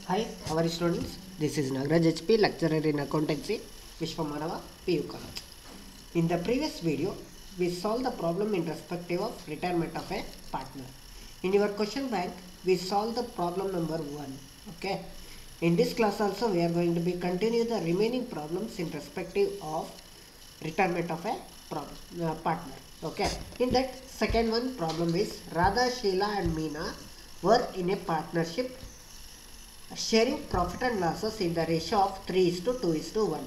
Hi, how are you students? This is Nagraj HP, lecturer in accountancy, Vishwamanava, PU College. In the previous video, we solved the problem in respective of retirement of a partner. In your question bank, we solved the problem number 1. Okay. In this class also, we are going to be continue the remaining problems in respective of retirement of a partner. Okay. In that second one problem is Radha, Sheila and Meena were in a partnership sharing profit and losses in the ratio of 3:2:1.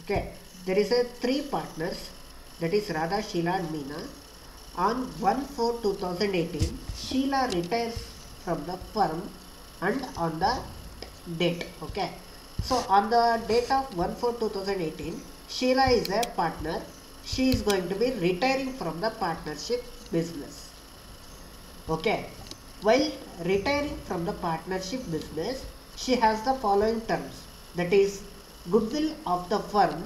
Okay, there is a three partners, that is Radha, Sheila and Meena. On 1/4/2018, Sheila retires from the firm and on the date. Okay, so on the date of 1/4/2018, Sheila is a partner. She is going to be retiring from the partnership business. Okay, while retiring from the partnership business, she has the following terms, that is goodwill of the firm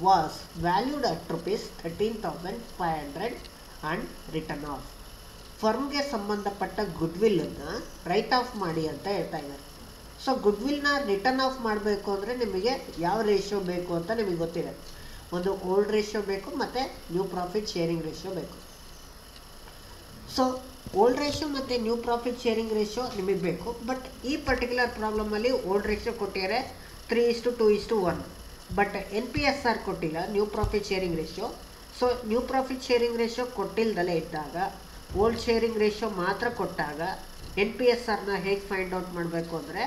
was valued at rupees 13,500 and written off. ಫರ್ಮ್ಗೆ ಸಂಬಂಧಪಟ್ಟ ಗುಡ್ವಿಲ್ಲನ್ನು right of ಮಾಡಿ ಅಂತ ಹೇಳ್ತಾ ಇದ್ದಾರೆ. So ಗುಡ್ವಿಲ್ನ return of ಮಾಡಬೇಕು ಅಂದರೆ ನಿಮಗೆ ಯಾವ ratio ಬೇಕು ಅಂತ ನಿಮಗೆ ಗೊತ್ತಿದೆ. ಒಂದು ಓಲ್ಡ್ ರೇಷಿಯೋ ಬೇಕು ಮತ್ತು ನ್ಯೂ ಪ್ರಾಫಿಟ್ ಶೇರಿಂಗ್ ರೇಷಿಯೋ ಬೇಕು. ಸೊ ಓಲ್ಡ್ ರೇಷಿಯೋ ಮತ್ತು ನ್ಯೂ ಪ್ರಾಫಿಟ್ ಶೇರಿಂಗ್ ರೇಷಿಯೋ ನಿಮಗೆ ಬೇಕು. ಬಟ್ ಈ ಪರ್ಟಿಕ್ಯುಲರ್ ಪ್ರಾಬ್ಲಮಲ್ಲಿ ಓಲ್ಡ್ ರೇಷಿಯೋ ಕೊಟ್ಟಿದ್ದಾರೆ 3:2:1. ಬಟ್ NPSR ಕೊಟ್ಟಿಲ್ಲ, new profit sharing ratio. So new profit sharing ratio ಕೊಟ್ಟಿಲ್ದಲೇ ಇದ್ದಾಗ, ಓಲ್ಡ್ ಶೇರಿಂಗ್ ರೇಷಿಯೋ ಮಾತ್ರ ಕೊಟ್ಟಾಗ NPSRನ ಹೇಗೆ ಫೈಂಡ್ ಔಟ್ ಮಾಡಬೇಕು ಅಂದರೆ,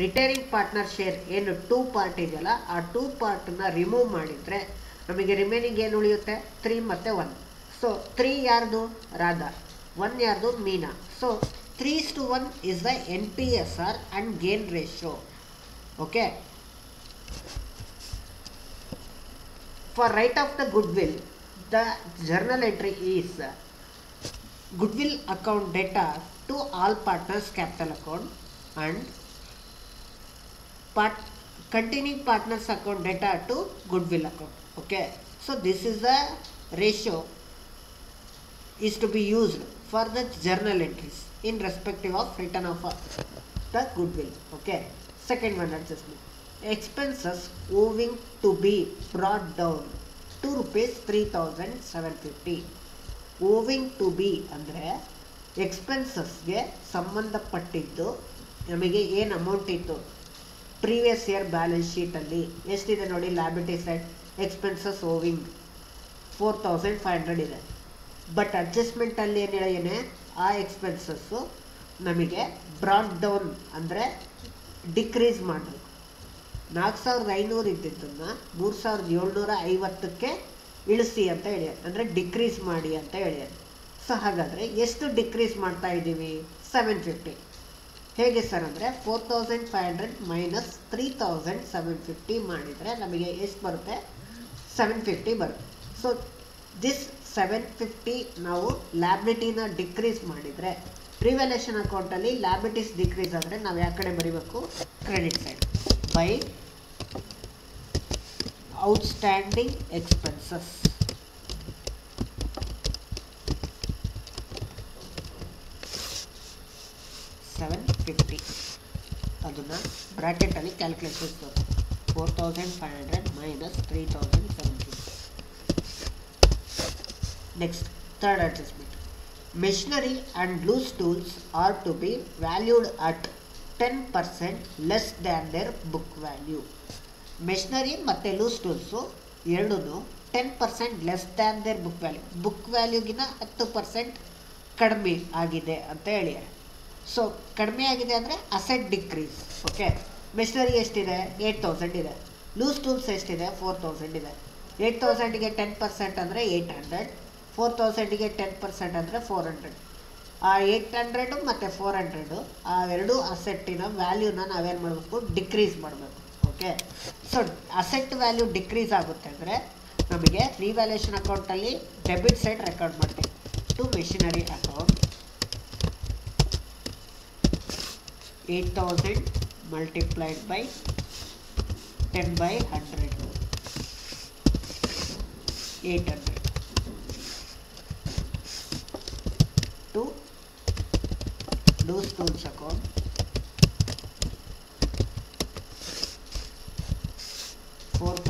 ರಿಟೈರಿಂಗ್ ಪಾರ್ಟ್ನರ್ ಶೇರ್ ಏನು 2 ಪಾರ್ಟ್ ಇದೆಯಲ್ಲ, ಆ 2 ಪಾರ್ಟನ್ನ ರಿಮೂವ್ ಮಾಡಿದರೆ ನಮಗೆ ರಿಮೈನಿಂಗ್ ಏನು ಉಳಿಯುತ್ತೆ, 3 ಮತ್ತು 1. ಸೊ 3 ಯಾರ್ದು, ರಾಧಾ, 1 ಯಾರ್ದು, Meena. So 3:1 is the NPSR and gain ratio. Okay. For write off the goodwill, the journal entry is goodwill account data to all partners capital account and continuing partners account data to goodwill account. Okay. So this is the ratio is to be used for the journal entries in respective of return of the goodwill. Okay. Second one, adjustment. Expenses owing to be brought down to rupees 3,750. Owing to be ಅಂದರೆ ಎಕ್ಸ್ಪೆನ್ಸಸ್ಗೆ ಸಂಬಂಧಪಟ್ಟಿದ್ದು ನಮಗೆ ಏನು amount ಇತ್ತು previous year balance ಶೀಟಲ್ಲಿ ಎಷ್ಟಿದೆ ನೋಡಿ, liability side expenses owing 4,500 ಇದೆ. But ಅಡ್ಜಸ್ಟ್ಮೆಂಟಲ್ಲಿ ಏನೇ ಆ ಎಕ್ಸ್ಪೆನ್ಸಸ್ಸು ನಮಗೆ ಬ್ರಾಡ್ ಡೌನ್ ಅಂದರೆ ಡಿಕ್ರೀಸ್ ಮಾಡಬೇಕು. 4,500 ಇದ್ದಿದ್ದನ್ನು 3,750ಕ್ಕೆ ಇಳಿಸಿ ಅಂತ ಹೇಳ್ಯಾರ, ಅಂದರೆ ಡಿಕ್ರೀಸ್ ಮಾಡಿ ಅಂತ ಹೇಳ್ಯಾರ. ಸೊ ಹಾಗಾದರೆ ಎಷ್ಟು ಡಿಕ್ರೀಸ್ ಮಾಡ್ತಾ ಇದ್ದೀವಿ, 750. ಹೇಗೆ ಸರ್ ಅಂದರೆ 4,500 ಮೈನಸ್ 3,750 ಮಾಡಿದರೆ ನಮಗೆ ಎಷ್ಟು ಬರುತ್ತೆ, 750 ಬರುತ್ತೆ. ಸೊ ದಿಸ್ 750 ನಾವು ಲ್ಯಾಬಿಲಿಟಿನ ಡಿಕ್ರೀಸ್ ಮಾಡಿದರೆ, ರಿವ್ಯಾಲ್ಯೂಯೇಷನ್ ಅಕೌಂಟಲ್ಲಿ ಲ್ಯಾಬಿಲಿಟೀಸ್ ಡಿಕ್ರೀಸ್ ಆದರೆ ನಾವು ಯಾವ ಕಡೆ ಬರೀಬೇಕು, credit side. By outstanding expenses $750, ಅದನ್ನು ಬ್ರ್ಯಾಕೆಟಲ್ಲಿ ಕ್ಯಾಲ್ಕುಲೇಷನ್ಸ್ ಬರುತ್ತೆ. 4,500 minus 3,750. Next third adjustment. Machinery and loose tools are to be valued at 10% less than their book value. Machinery ಮತ್ತು ಲೂಸ್ ಟೂಲ್ಸು ಎರಡೂ 10% less than their book value, book ವ್ಯಾಲ್ಯೂಗಿನ 10% ಕಡಿಮೆ ಆಗಿದೆ ಅಂತ ಹೇಳಿದ್ದಾರೆ. So ಕಡಿಮೆ ಆಗಿದೆ ಅಂದರೆ ಅಸೆಟ್ ಡಿಕ್ರೀಸ್. ಓಕೆ, ಮೆಷಿನರಿ ಎಷ್ಟಿದೆ, 8,000 ಇದೆ. ಲೂಸ್ ಟೂಲ್ಸ್ ಎಷ್ಟಿದೆ, 4,000 ಇದೆ. 8,000ಗೆ 10% ಅಂದರೆ 800, 4,000ಗೆ 10% ಅಂದರೆ 400. ಆ 800 ಮತ್ತು 400 ಆ ಎರಡೂ ಅಸೆಟ್ಟಿನ ವ್ಯಾಲ್ಯೂನ ನಾವೇನು ಮಾಡಬೇಕು, ಡಿಕ್ರೀಸ್ ಮಾಡಬೇಕು. Okay, so asset value decrease ಆಗುತ್ತೆ ಅಂದರೆ ನಮಗೆ ರಿವ್ಯಾಲ್ಯೂಯೇಷನ್ ಅಕೌಂಟಲ್ಲಿ ಡೆಬಿಟ್ ಸೈಡ್ ರೆಕಾರ್ಡ್ ಮಾಡ್ತೀವಿ. To machinery account 8,000 multiplied by 10/100, 800 to loose tools account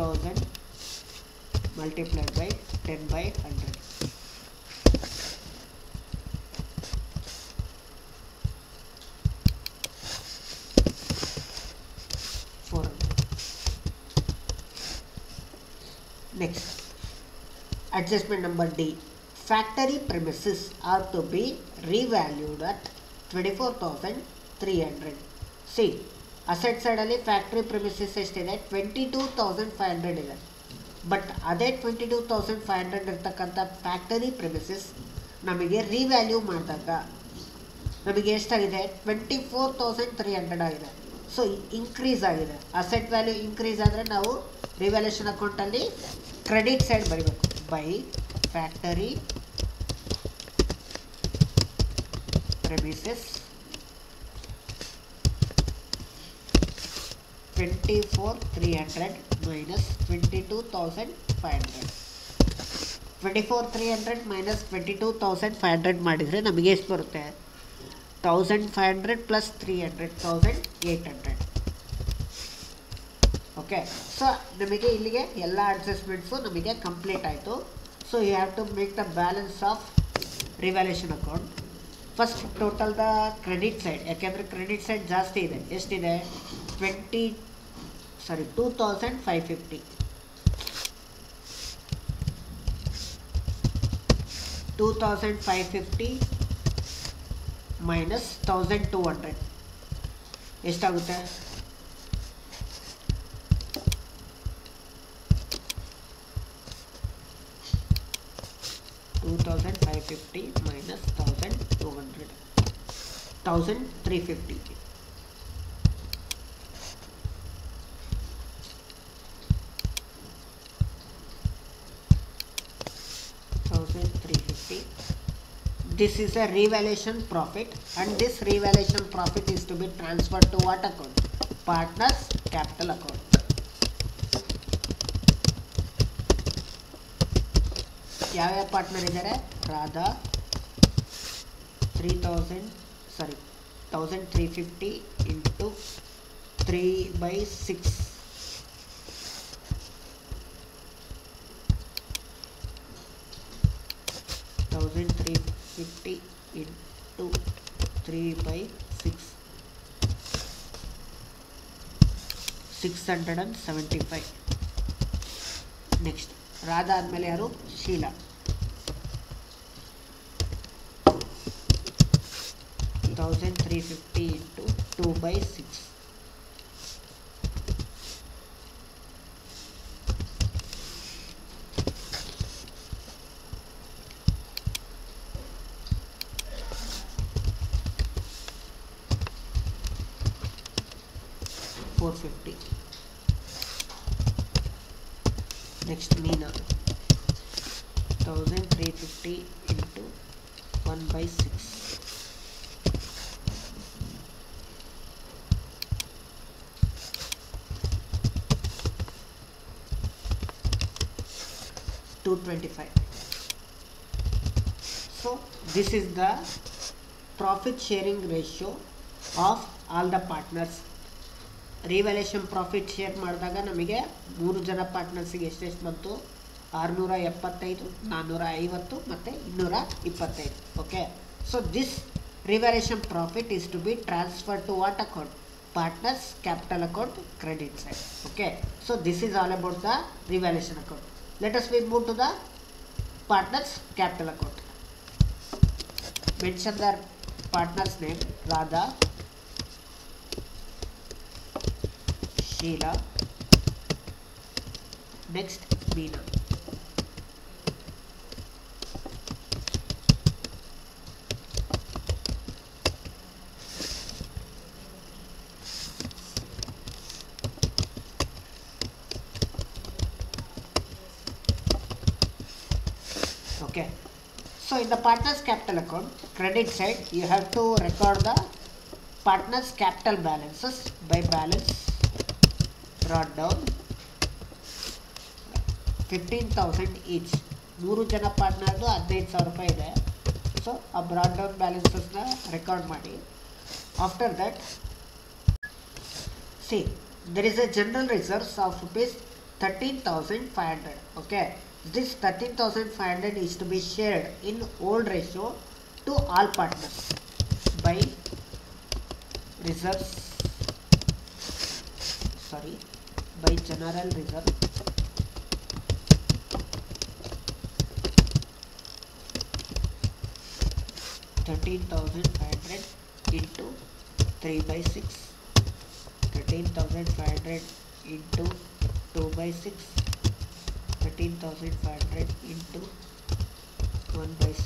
2000 multiplied by 10 by 100. Next, adjustment number D. Factory premises are to be revalued at 24,300. See, asset side ಅಲ್ಲಿ factory premises ಎಷ್ಟಿದೆ 22,500 ಇದೆ. But ಅದೇ 22,500 ಇರ್ತಕ್ಕಂಥ factory premises ನಮಗೆ revalue ಮಾಡಿದಾಗ ನಮಗೆ ಎಷ್ಟಾಗಿದೆ 24,300 ಆಗಿದೆ. ಸೊ ಇನ್ಕ್ರೀಸ್ ಆಗಿದೆ. ಅಸೆಟ್ ವ್ಯಾಲ್ಯೂ ಇನ್ಕ್ರೀಸ್ ಆದರೆ ನಾವು ರಿವ್ಯಾಲ್ಯೂಷನ್ ಅಕೌಂಟಲ್ಲಿ ಕ್ರೆಡಿಟ್ ಸೈಡ್ ಬರೀಬೇಕು. By factory premises 24,300 minus 22,500. 24,300 minus 22,500 ಮಾಡಿದರೆ ನಮಗೆ ಎಷ್ಟು ಬರುತ್ತೆ 1,500 plus 300 1,800. ಓಕೆ, ಸೊ ನಮಗೆ ಇಲ್ಲಿಗೆ ಎಲ್ಲ ಅಡ್ಜಸ್ಟ್ಮೆಂಟ್ಸು ನಮಗೆ ಕಂಪ್ಲೀಟ್ ಆಯಿತು. So you have to make the balance of revaluation account. First total the credit side, ಯಾಕೆಂದರೆ ಕ್ರೆಡಿಟ್ ಸೈಡ್ ಜಾಸ್ತಿ ಇದೆ. ಎಷ್ಟಿದೆ 2,550. 2,550 ಮೈನಸ್ 1,200 ಎಷ್ಟಾಗುತ್ತೆ 2,550 minus 1,200 1,350. 1,350. This is a revaluation profit, and this revaluation profit is to be transferred to what account? Partners capital account. ಯಾವ್ಯಾವ partner ಇದ್ದಾರೆ? Radha 1,350 into 3/6. 1,350 into 3/6 675. Next Radha ಆದಮೇಲೆ ಯಾರು? Sheila. 1,350 into 2/6 450. Next Meena 1,350 into 1/6 225. So this is the profit sharing ratio of all the partners. Revaluation profit share ಮಾಡಿದಾಗ ನಮಗೆ 3 ಜನ ಪಾರ್ಟ್ನರ್ಸಿಗೆ ಎಷ್ಟೆಷ್ಟು ಬಂತು? 675, 450 ಮತ್ತು 225. Okay, so this revaluation profit is to be transfer to what account? Partners capital account credit side. Okay, so this is all about the revaluation account. Let us we move to the partners capital account. Mention the partners name: Radha, Sheila, next Meena. Okay, so in the partners capital account credit side you have to record the partners capital balances by balance brought down 15,000 each. 3 ಜನ ಪಾರ್ಟ್ನರ್ದು 15,000 ರೂಪಾಯಿ ಇದೆ. So ಆ brought down ಬ್ಯಾಲೆನ್ಸಸ್ನ record ಮಾಡಿ. After that see there is a general reserves of rupees 13,500. Okay, this 13,500 is to be shared in old ratio to all partners by reserves, sorry, by general reserve $13,500 into 3 by 6, 13,500 into 2 by 6, 13,500 into 1 by 6.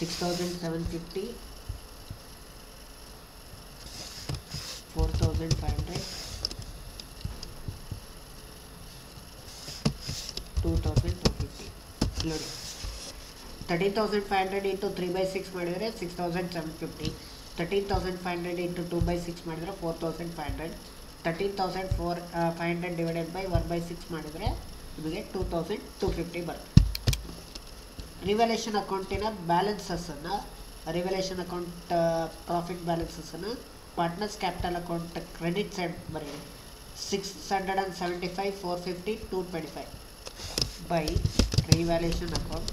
6,750, 4,500, 2,250. ನೋಡಿ, 13,500 into 3 by 6 ಮಾಡಿದರೆ 6,750, 13,500 into 2 by 6 ಮಾಡಿದರೆ 4,500, 13,500 divided by 1 by 6 ಮಾಡಿದರೆ ನಿಮಗೆ 2,250 ಬರುತ್ತೆ. Revaluation ಅಕೌಂಟಿನ ಬ್ಯಾಲೆನ್ಸಸ್ಸನ್ನು, revaluation account profit ಬ್ಯಾಲೆನ್ಸಸ್ಸನ್ನು partners capital account credit side ಬರೀರಿ. 675, 450, 225 by revaluation account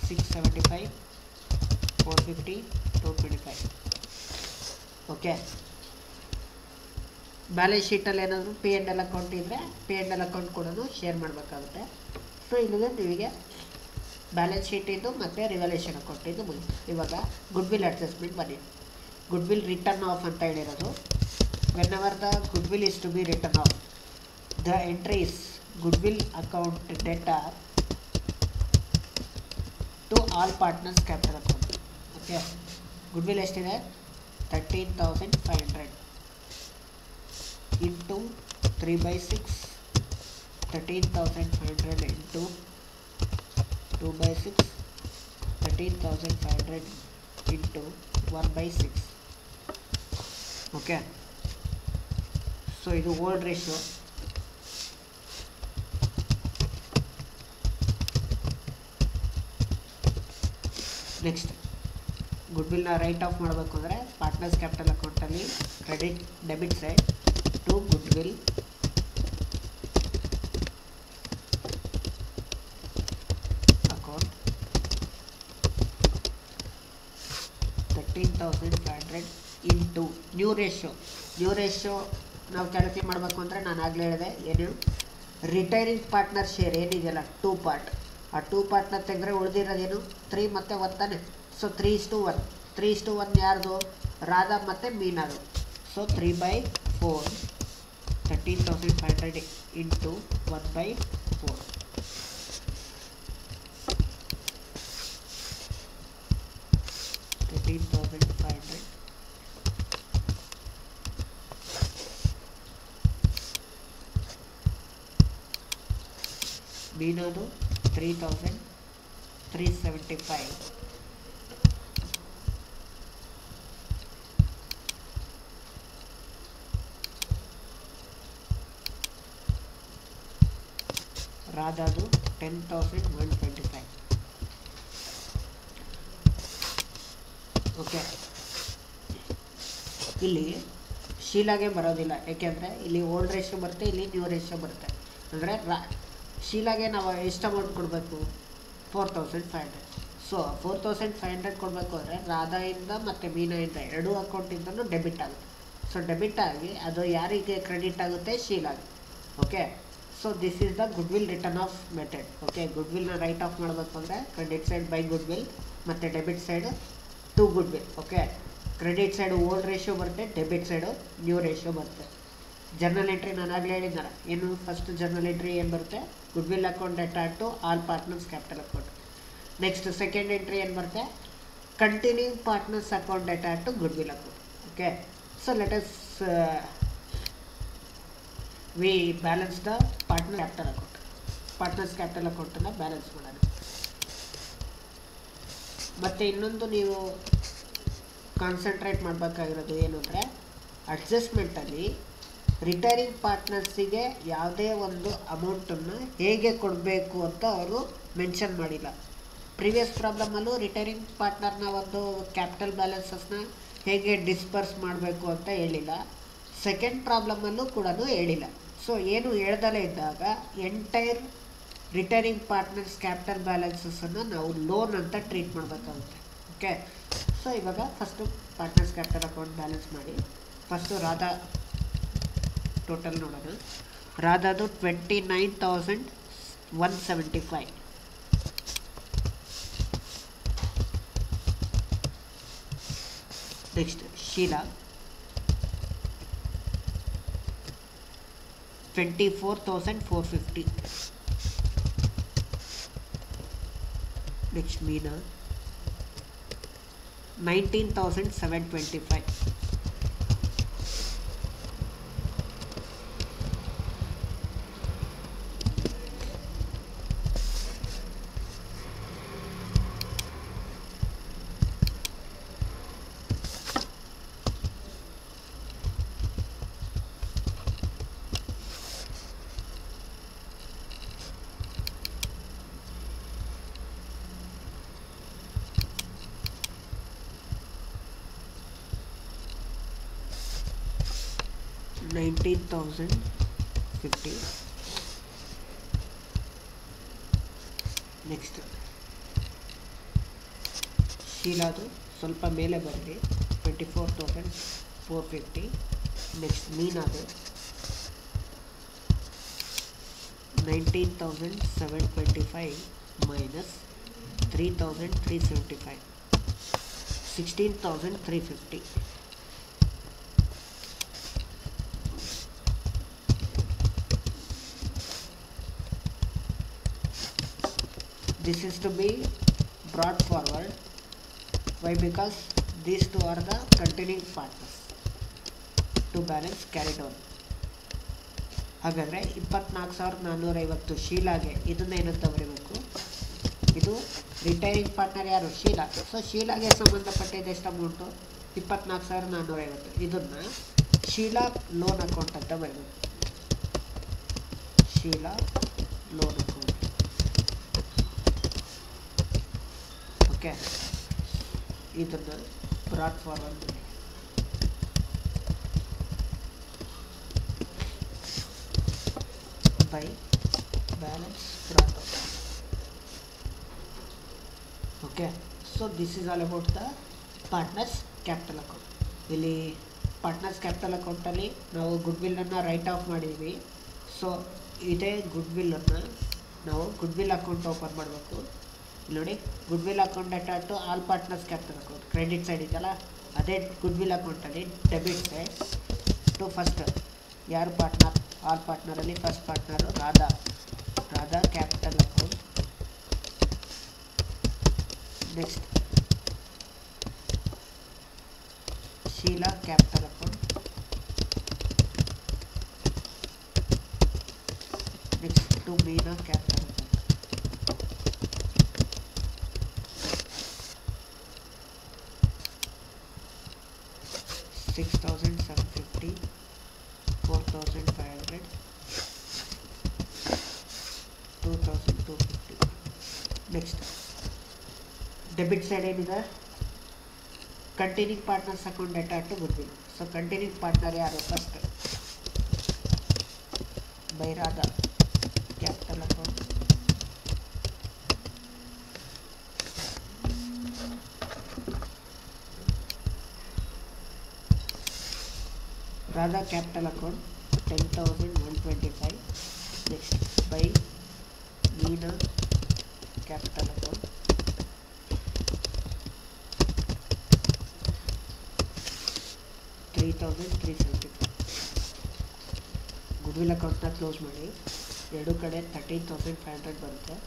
675, 450, 225. Okay, balance ಶೀಟಲ್ಲಿ ಏನಾದರೂ P&L ಅಕೌಂಟ್ ಇದ್ದರೆ P&L ಅಕೌಂಟ್ ಕೂಡ ಶೇರ್ ಮಾಡಬೇಕಾಗುತ್ತೆ. ಸೊ ಇಲ್ಲಿಗೆ ನಿಮಗೆ ಬ್ಯಾಲೆನ್ಸ್ ಶೀಟ್ ಇದ್ದು ಮತ್ತು ರಿವ್ಯಾಲ್ಯೂಷನ್ ಅಕೌಂಟ್ ಇದ್ದು ಮುಗಿತು. ಇವಾಗ ಗುಡ್ ವಿಲ್ ಅಡ್ಜಸ್ಟ್ಮೆಂಟ್ ಬನ್ನಿ. ಗುಡ್ ವಿಲ್ ರಿಟರ್ನ್ ಆಫ್ ಅಂತ ಹೇಳಿರೋದು, whenever the goodwill is to be written off, the entries goodwill account data to all partners capital account. Okay, goodwill ಎಷ್ಟಿದೆ? 13,500 into 3 by 6, 13,500 into 2 by 6, 13,500 into 1 by 6. Okay, so ಇದು old ratio. Next ಗುಡ್ವಿಲ್ನ write off ಮಾಡಬೇಕು ಅಂದರೆ partners capital ಅಕೌಂಟಲ್ಲಿ credit debit side to goodwill account 13,500 into new ratio. New ratio ನಾವು calculate ಮಾಡಬೇಕು ಅಂದರೆ ನಾನು ಆಗಲೇ ಹೇಳಿದೆ, ಏನು ರಿಟೈರಿಂಗ್ ಪಾರ್ಟ್ನರ್ ಶೇರ್ ಏನಿದೆಯಲ್ಲ 2 ಪಾರ್ಟ್, ಆ 2 ಪಾರ್ಟ್ನ ತೆಗೆದ್ರೆ ಉಳಿದಿರೋದೇನು 3 ಮತ್ತು 1 ತಾನೆ. ಸೊ 3:1, 3:1 ಯಾರ್ದು? ರಾಧಾ ಮತ್ತು ಮೀನಾದು. So 3/4, 13,500 into 1/4. ಮೀನಾದು 3,375. ರಾಧಾದು 10,125. ಓಕೆ, ಇಲ್ಲಿ ಶೀಲಾಗೆ ಬರೋದಿಲ್ಲ, ಯಾಕೆಂದರೆ ಇಲ್ಲಿ ಓಲ್ಡ್ ರೇಷಿಯೋ ಬರುತ್ತೆ, ಇಲ್ಲಿ ನ್ಯೂ ರೇಷಿಯೋ ಬರುತ್ತೆ. ಅಂದರೆ ಶೀಲಾಗೆ ನಾವು ಎಷ್ಟು ಅಮೌಂಟ್ ಕೊಡಬೇಕು? 4,500. ಸೊ 4,500 ಕೊಡಬೇಕು ಅಂದರೆ ರಾಧಾಯಿಂದ ಮತ್ತು ಮೀನಾಯಿಂದ ಎರಡೂ ಅಕೌಂಟಿಂದಲೂ ಡೆಬಿಟ್ ಆಗುತ್ತೆ. ಸೊ ಡೆಬಿಟ್ ಆಗಿ ಅದು ಯಾರಿಗೆ ಕ್ರೆಡಿಟ್ ಆಗುತ್ತೆ? ಶೀಲಾಗೆ. Okay, so this is the goodwill return of method. Okay, ಗುಡ್ ವಿಲ್ನ ರೈಟ್ ಆಫ್ ಮಾಡಬೇಕು ಅಂದರೆ credit side by goodwill ಮತ್ತು debit side to goodwill. Okay, credit side old ratio ಬರುತ್ತೆ, ಡೆಬಿಟ್ ಸೈಡು ನ್ಯೂ ರೇಷಿಯೋ ಬರುತ್ತೆ. Journal entry ನಾನು ಆಗಲೇ ಹೇಳಿದ್ದಾರ, ಏನು ಫಸ್ಟ್ ಜರ್ನಲ್ ಎಂಟ್ರಿ ಏನು ಬರುತ್ತೆ? Goodwill account data to all partners capital account. Next second entry ಏನು ಬರುತ್ತೆ? Continuing partners account data to goodwill account. Okay, so let us we balance the partner capital account. Partners capital ಅಕೌಂಟನ್ನು balance ಮಾಡೋಣ. ಮತ್ತು ಇನ್ನೊಂದು ನೀವು concentrate ಮಾಡಬೇಕಾಗಿರೋದು ಏನು ಅಂದರೆ, ಅಡ್ಜಸ್ಟ್ಮೆಂಟಲ್ಲಿ ರಿಟೈರಿಂಗ್ ಪಾರ್ಟ್ನರ್ಸಿಗೆ ಯಾವುದೇ ಒಂದು ಅಮೌಂಟನ್ನು ಹೇಗೆ ಕೊಡಬೇಕು ಅಂತ ಅವರು ಮೆನ್ಷನ್ ಮಾಡಿಲ್ಲ. ಪ್ರೀವಿಯಸ್ ಪ್ರಾಬ್ಲಮಲ್ಲೂ ರಿಟೈರಿಂಗ್ ಪಾರ್ಟ್ನರ್ನ ಒಂದು ಕ್ಯಾಪಿಟಲ್ ಬ್ಯಾಲೆನ್ಸಸ್ನ ಹೇಗೆ ಡಿಸ್ಪರ್ಸ್ ಮಾಡಬೇಕು ಅಂತ ಹೇಳಿಲ್ಲ. ಸೆಕೆಂಡ್ ಪ್ರಾಬ್ಲಮಲ್ಲೂ ಕೂಡ ಹೇಳಿಲ್ಲ. ಸೊ ಏನು ಹೇಳ್ದಲೇ ಇದ್ದಾಗ ಎಂಟೈರ್ ರಿಟೈರಿಂಗ್ ಪಾರ್ಟ್ನರ್ಸ್ ಕ್ಯಾಪಿಟಲ್ ಬ್ಯಾಲೆನ್ಸಸ್ಸನ್ನು ನಾವು ಲೋನ್ ಅಂತ ಟ್ರೀಟ್ ಮಾಡಬೇಕಾಗುತ್ತೆ. ಓಕೆ, ಸೊ ಇವಾಗ first partners capital account balance ಮಾಡಿ. ಫಸ್ಟು ರಾಧಾ ಟೋಟಲ್ ನೋಡೋಣ. ರಾಧಾದು 29,175. Next Sheela 24,450. Next Meena 19,725. $19,050. Next ಶೀಲಾದು ಸ್ವಲ್ಪ ಮೇಲೆ ಬರಲಿ, 24,450. ನೆಕ್ಸ್ಟ್ ಮೀನಾದು 19,725 minus 3,375, 16,350. This is to be brought forward. Why? Because these two are the continuing partners to balance carried on. ಹಾಗಾದರೆ 24,450 ಶೀಲಾಗೆ ಇದನ್ನೇನಂತ ಬರೀಬೇಕು? ಇದು ರಿಟೈರಿಂಗ್ ಪಾರ್ಟ್ನರ್ ಯಾರು? ಶೀಲಾ. ಸೊ ಶೀಲಾಗೆ ಸಂಬಂಧಪಟ್ಟಿದ್ದು ಎಷ್ಟು ಅಮೌಂಟು? 24,450. ಇದನ್ನು ಶೀಲಾ ಲೋನ್ ಅಕೌಂಟ್ ಅಂತ ಬರೀಬೇಕು. Sheila loan account. ಓಕೆ, ಇದನ್ನು ಬ್ರಾಟ್ ಫಾರ್ವರ್ಡ್ ಮಾಡಿ. By balance brought. Okay, so this is all about the partners capital account. ಇಲ್ಲಿ ಪಾರ್ಟ್ನರ್ಸ್ ಕ್ಯಾಪಿಟಲ್ ಅಕೌಂಟಲ್ಲಿ ನಾವು ಗುಡ್ ವಿಲ್ಲನ್ನು ರೈಟ್ ಆಫ್ ಮಾಡಿದ್ವಿ. ಸೊ ಇದೇ ಗುಡ್ ವಿಲ್ಲನ್ನು ನಾವು ಗುಡ್ ವಿಲ್ ಅಕೌಂಟ್ ಓಪನ್ ಮಾಡಬೇಕು. ನೋಡಿ, goodwill account attach to all partners capital account. Credit side ಇದೆಯಲ್ಲ, ಅದೇ ಗುಡ್ ವಿಲ್ ಅಕೌಂಟಲ್ಲಿ ಡೆಬಿಟ್ ಸೈಡ್ ಟು ಫಸ್ಟ್ ಯಾರು partner? All ಪಾರ್ಟ್ನರಲ್ಲಿ first partner Radha. Radha capital account. Next Sheela capital account. Next to Meena capital account. $6,750, 4,500, 2,250. Next debit side ಏನಿದೆ? Continuing partners account attach to goodwill. So continuing partner ಯಾರು? First by Radha capital account. Radha capital account 10,125. Next by Meena capital account. $3,375. Goodwill account na close ಮಾಡಿ. ಎರಡು ಕಡೆ 13,500 ಬರುತ್ತೆ.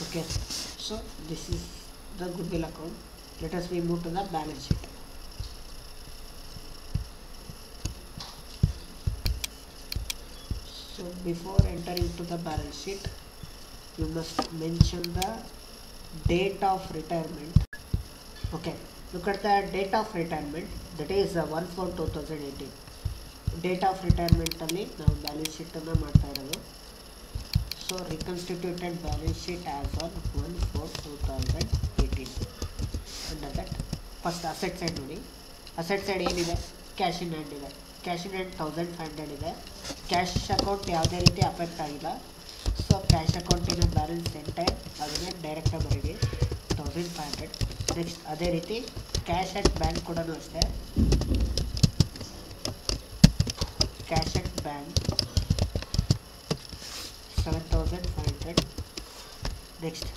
Okay, so this is the goodwill account. Let us move to the balance sheet. So before entering to the balance sheet, you must mention the date of retirement. Okay, look at the date of retirement, that is 1/4/2018. Date of ರಿಟೈರ್ಮೆಂಟಲ್ಲಿ ನಾವು balance ಶೀಟನ್ನು ಮಾಡ್ತಾ ಇರೋದು. So reconstituted balance sheet as on 1/4/2018. Under that first asset side ನೋಡಿ. Asset side ಏನಿದೆ? Cash in hand ಇದೆ. Cash in hand 1500 ಇದೆ. Cash account ಯಾವುದೇ ರೀತಿ ಅಫೆಕ್ಟ್ ಆಗಿಲ್ಲ. ಸೊ ಕ್ಯಾಶ್ ಅಕೌಂಟಿನ ಬ್ಯಾಲೆನ್ಸ್ ಎಂಟೈರ್ ಅದನ್ನೇ ಡೈರೆಕ್ಟಾಗಿ ಬರೀರಿ 1500. ನೆಕ್ಸ್ಟ್ ಅದೇ ರೀತಿ ಕ್ಯಾಶ್ ಅಟ್ ಬ್ಯಾಂಕ್ ಕೂಡ ಅಷ್ಟೇ. Cash at bank 7500. ನೆಕ್ಸ್ಟ್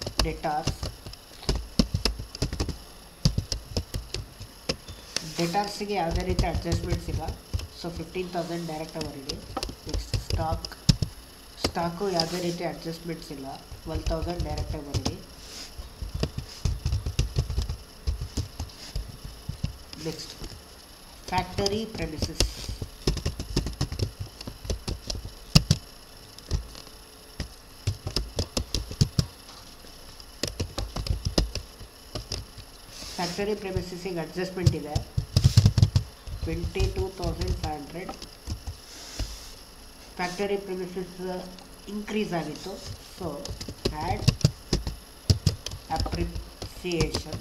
ಡೆಟಾರ್ಸಿಗೆ ಯಾವುದೇ ರೀತಿ ಅಡ್ಜಸ್ಟ್ಮೆಂಟ್ಸ್ ಇಲ್ಲ. ಸೊ 15,000 ಡೈರೆಕ್ಟಾಗಿ ಬರೀರಿ. ನೆಕ್ಸ್ಟ್ ಸ್ಟಾಕು ಯಾವುದೇ ರೀತಿ ಅಡ್ಜಸ್ಟ್ಮೆಂಟ್ಸ್ ಇಲ್ಲ. 12,000 ಡೈರೆಕ್ಟಾಗಿ ಬರೀರಿ. Next factory premises. ಫ್ಯಾಕ್ಟರಿ ಪ್ರೆಮಿಸಸ್ಸಿಗೆ ಅಡ್ಜಸ್ಟ್ಮೆಂಟ್ ಇದೆ 22,500. ಫ್ಯಾಕ್ಟರಿ ಪ್ರೆಮಿಸಸ್ ಇನ್ಕ್ರೀಸ್ ಆಗಿತ್ತು. So add appreciation.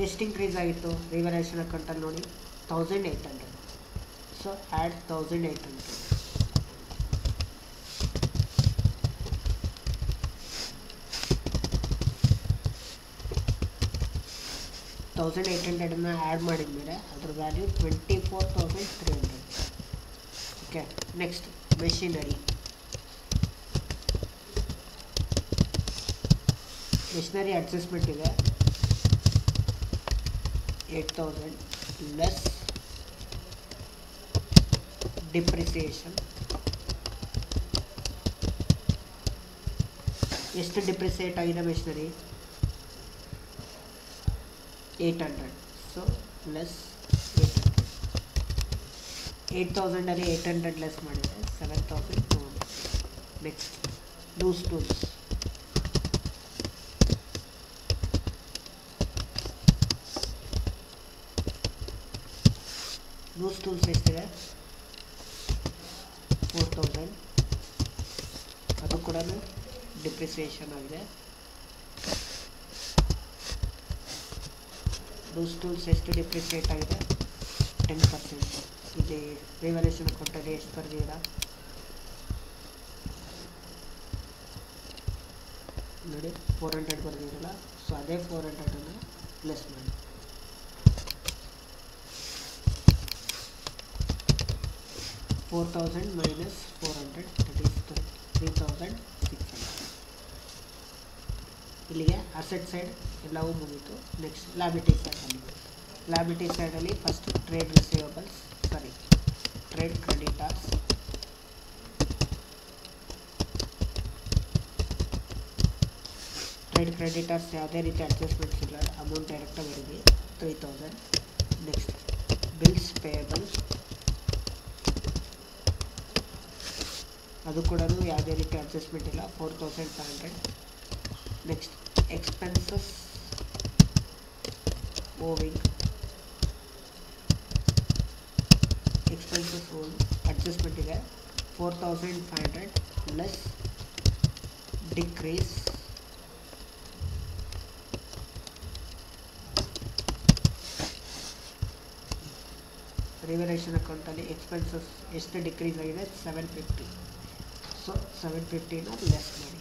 ಎಷ್ಟು ಇನ್ಕ್ರೀಸ್ ಆಗಿತ್ತು? ರಿವಲ್ಯೂಷನ್ ಅಕೌಂಟಲ್ಲಿ ನೋಡಿ 1800. So add 1800. 1800 ಆ್ಯಡ್ ಮಾಡಿದ್ಮೇಲೆ ಅದ್ರ value 24,300. Okay, next machinery. Adjustment ಇದೆ 8,000 ಲೆಸ್ ಡಿಪ್ರಿಸಿಯೇಷನ್. ಎಷ್ಟು ಡಿಪ್ರಿಸಿಯೇಟ್ ಆಗಿದೆ ಮೆಷಿನರಿ? 800. So less 800. 8,000ಅಲ್ಲಿ 800 ಲೆಸ್ ಮಾಡಿದರೆ 7,200. Next loose tools. ಎಷ್ಟಿದೆ? 4,000. ಅದು ಕೂಡ ಡಿಪ್ರಿಸಿಯೇಷನ್ ಆಗಿದೆ. ಲೂಸ್ ಟೂಲ್ಸ್ ಎಷ್ಟು ಡಿಪ್ರಿಸಿಯೇಟ್ ಆಗಿದೆ? 10%. ಇಲ್ಲಿ ರಿವಲ್ಯೂಷನ್ ಅಕೌಂಟಲ್ಲಿ ಎಷ್ಟು ಬರ್ದಿದ್ದೀರಾ ನೋಡಿ, 400 ಬರ್ದಿರಲ್ಲ. ಸೊ ಅದೇ 400 ಲೆಸ್ ಮಾಡಿ. 4,000 minus 400, that is 3,600. ಇಲ್ಲಿಗೆ ಅಸೆಟ್ ಸೈಡ್ ಎಲ್ಲವೂ ಮುಗೀತು. ನೆಕ್ಸ್ಟ್ ಲ್ಯಾಬಿಲಿಟಿ ಸೈಡಲ್ಲಿ first trade creditors. Trade creditors ಯಾವುದೇ ರೀತಿ ಅಡ್ಜಸ್ಟ್ಮೆಂಟ್ಸ್ ಇಲ್ಲ. ಅಮೌಂಟ್ ಡೈರೆಕ್ಟಾಗಿ ಬರೀರಿ 3,000. ನೆಕ್ಸ್ಟ್ ಬಿಲ್ಸ್ ಪೇಯಬಲ್, ಅದು ಕೂಡ ಯಾವುದೇ ರೀತಿ ಅಡ್ಜಸ್ಟ್ಮೆಂಟ್ ಇಲ್ಲ 4,500. ನೆಕ್ಸ್ಟ್ ಎಕ್ಸ್ಪೆನ್ಸಸ್ ಓವಿಂಗ್ ಅಡ್ಜಸ್ಟ್ಮೆಂಟ್ ಇದೆ 4,500 ಲೆಸ್ ಡಿಕ್ರೀಸ್. ರಿವಲ್ಯೂಷನ್ ಅಕೌಂಟಲ್ಲಿ ಎಕ್ಸ್ಪೆನ್ಸಸ್ ಎಷ್ಟು ಡಿಕ್ರೀಸ್ ಆಗಿದೆ? 750. ಸೊ 750ನ ಲೆಸ್ ಮಾಡಿ.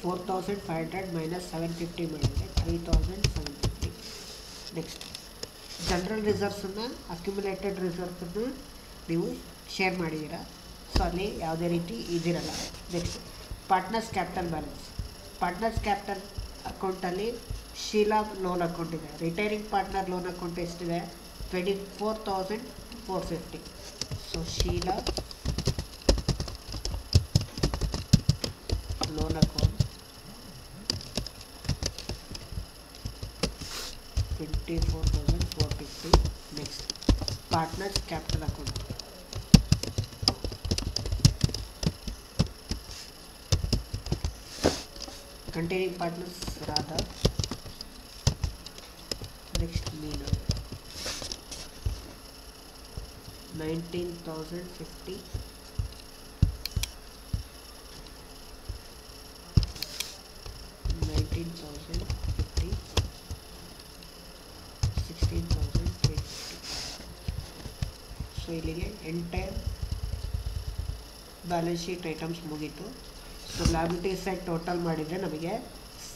4,500 minus 750 ಮಾಡಿದರೆ 3,750. ನೆಕ್ಸ್ಟ್ ಜನರಲ್ ರಿಸರ್ವ್ಸನ್ನು ಅಕ್ಯುಮುಲೇಟೆಡ್ ರಿಸರ್ವ್ಸನ್ನು ನೀವು ಶೇರ್ ಮಾಡಿದ್ದೀರಾ. ಸೊ ಅಲ್ಲಿ ಯಾವುದೇ ರೀತಿ ಇದಿರಲ್ಲ. ನೆಕ್ಸ್ಟ್ ಪಾರ್ಟ್ನರ್ಸ್ ಕ್ಯಾಪಿಟಲ್ ಅಕೌಂಟಲ್ಲಿ ಶೀಲಾ ಲೋನ್ ಅಕೌಂಟ್ ಇದೆ. ರಿಟೈರಿಂಗ್ ಪಾರ್ಟ್ನರ್ ಲೋನ್ ಅಕೌಂಟ್ ಎಷ್ಟಿದೆ? 24,450. So Sheila loan account 24,450. Next partners capital account. Continuing partners Radha. Next Meena. 19,050. 19,050. 16,350. So ಇಲ್ಲಿಗೆ ಎಂಟೈರ್ ಬ್ಯಾಲೆನ್ಸ್ ಶೀಟ್ ಐಟಮ್ಸ್ ಮುಗೀತು. ಸೊ ಲ್ಯಾಬಿಲಿಟಿ ಸೈಡ್ ಟೋಟಲ್ ಮಾಡಿದರೆ ನಮಗೆ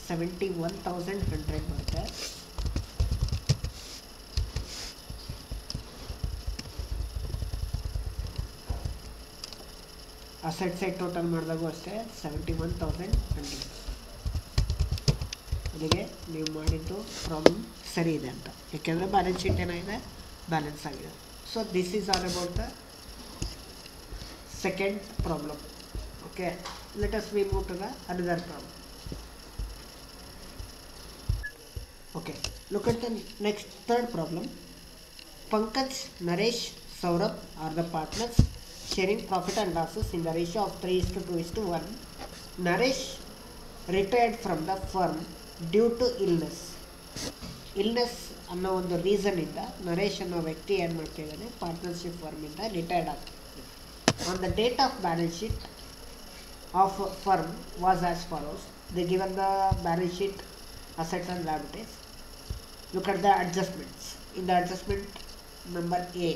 71,100 ಬರುತ್ತೆ. ಅಸೆಟ್ ಸೈಡ್ ಟೋಟಲ್ ಮಾಡಿದಾಗೂ ಅಷ್ಟೇ 71,100. ಅಲ್ಲಿಗೆ ನೀವು ಮಾಡಿದ್ದು ಪ್ರಾಬ್ಲಮ್ ಸರಿ ಇದೆ ಅಂತ, ಯಾಕೆಂದರೆ ಬ್ಯಾಲೆನ್ಸ್ ಶೀಟ್ ಏನಾಗಿದೆ, ಬ್ಯಾಲೆನ್ಸ್ ಆಗಿದೆ. So this is all about the second problem. Okay, let us move to the another problem. Okay, look at the next third problem. Pankaj, Naresh, Saurabh are the partners sharing profit and losses in the ratio of 3:2:1. Naresh retired from the firm due to illness. Illness ಅನ್ನೋ ಒಂದು reason ಇಂದ ನರೇಶ್ ಅನ್ನೋ ವ್ಯಕ್ತಿ ಏನು ಮಾಡ್ತಿದ್ದಾನೆ, partnership firm ಇಂದ retired ಆಗ್ತಿದ್ದಾನೆ. On the date of balance sheet of firm was as follows. They given the balance sheet, assets and liabilities. Look at the adjustments. In the adjustment number A,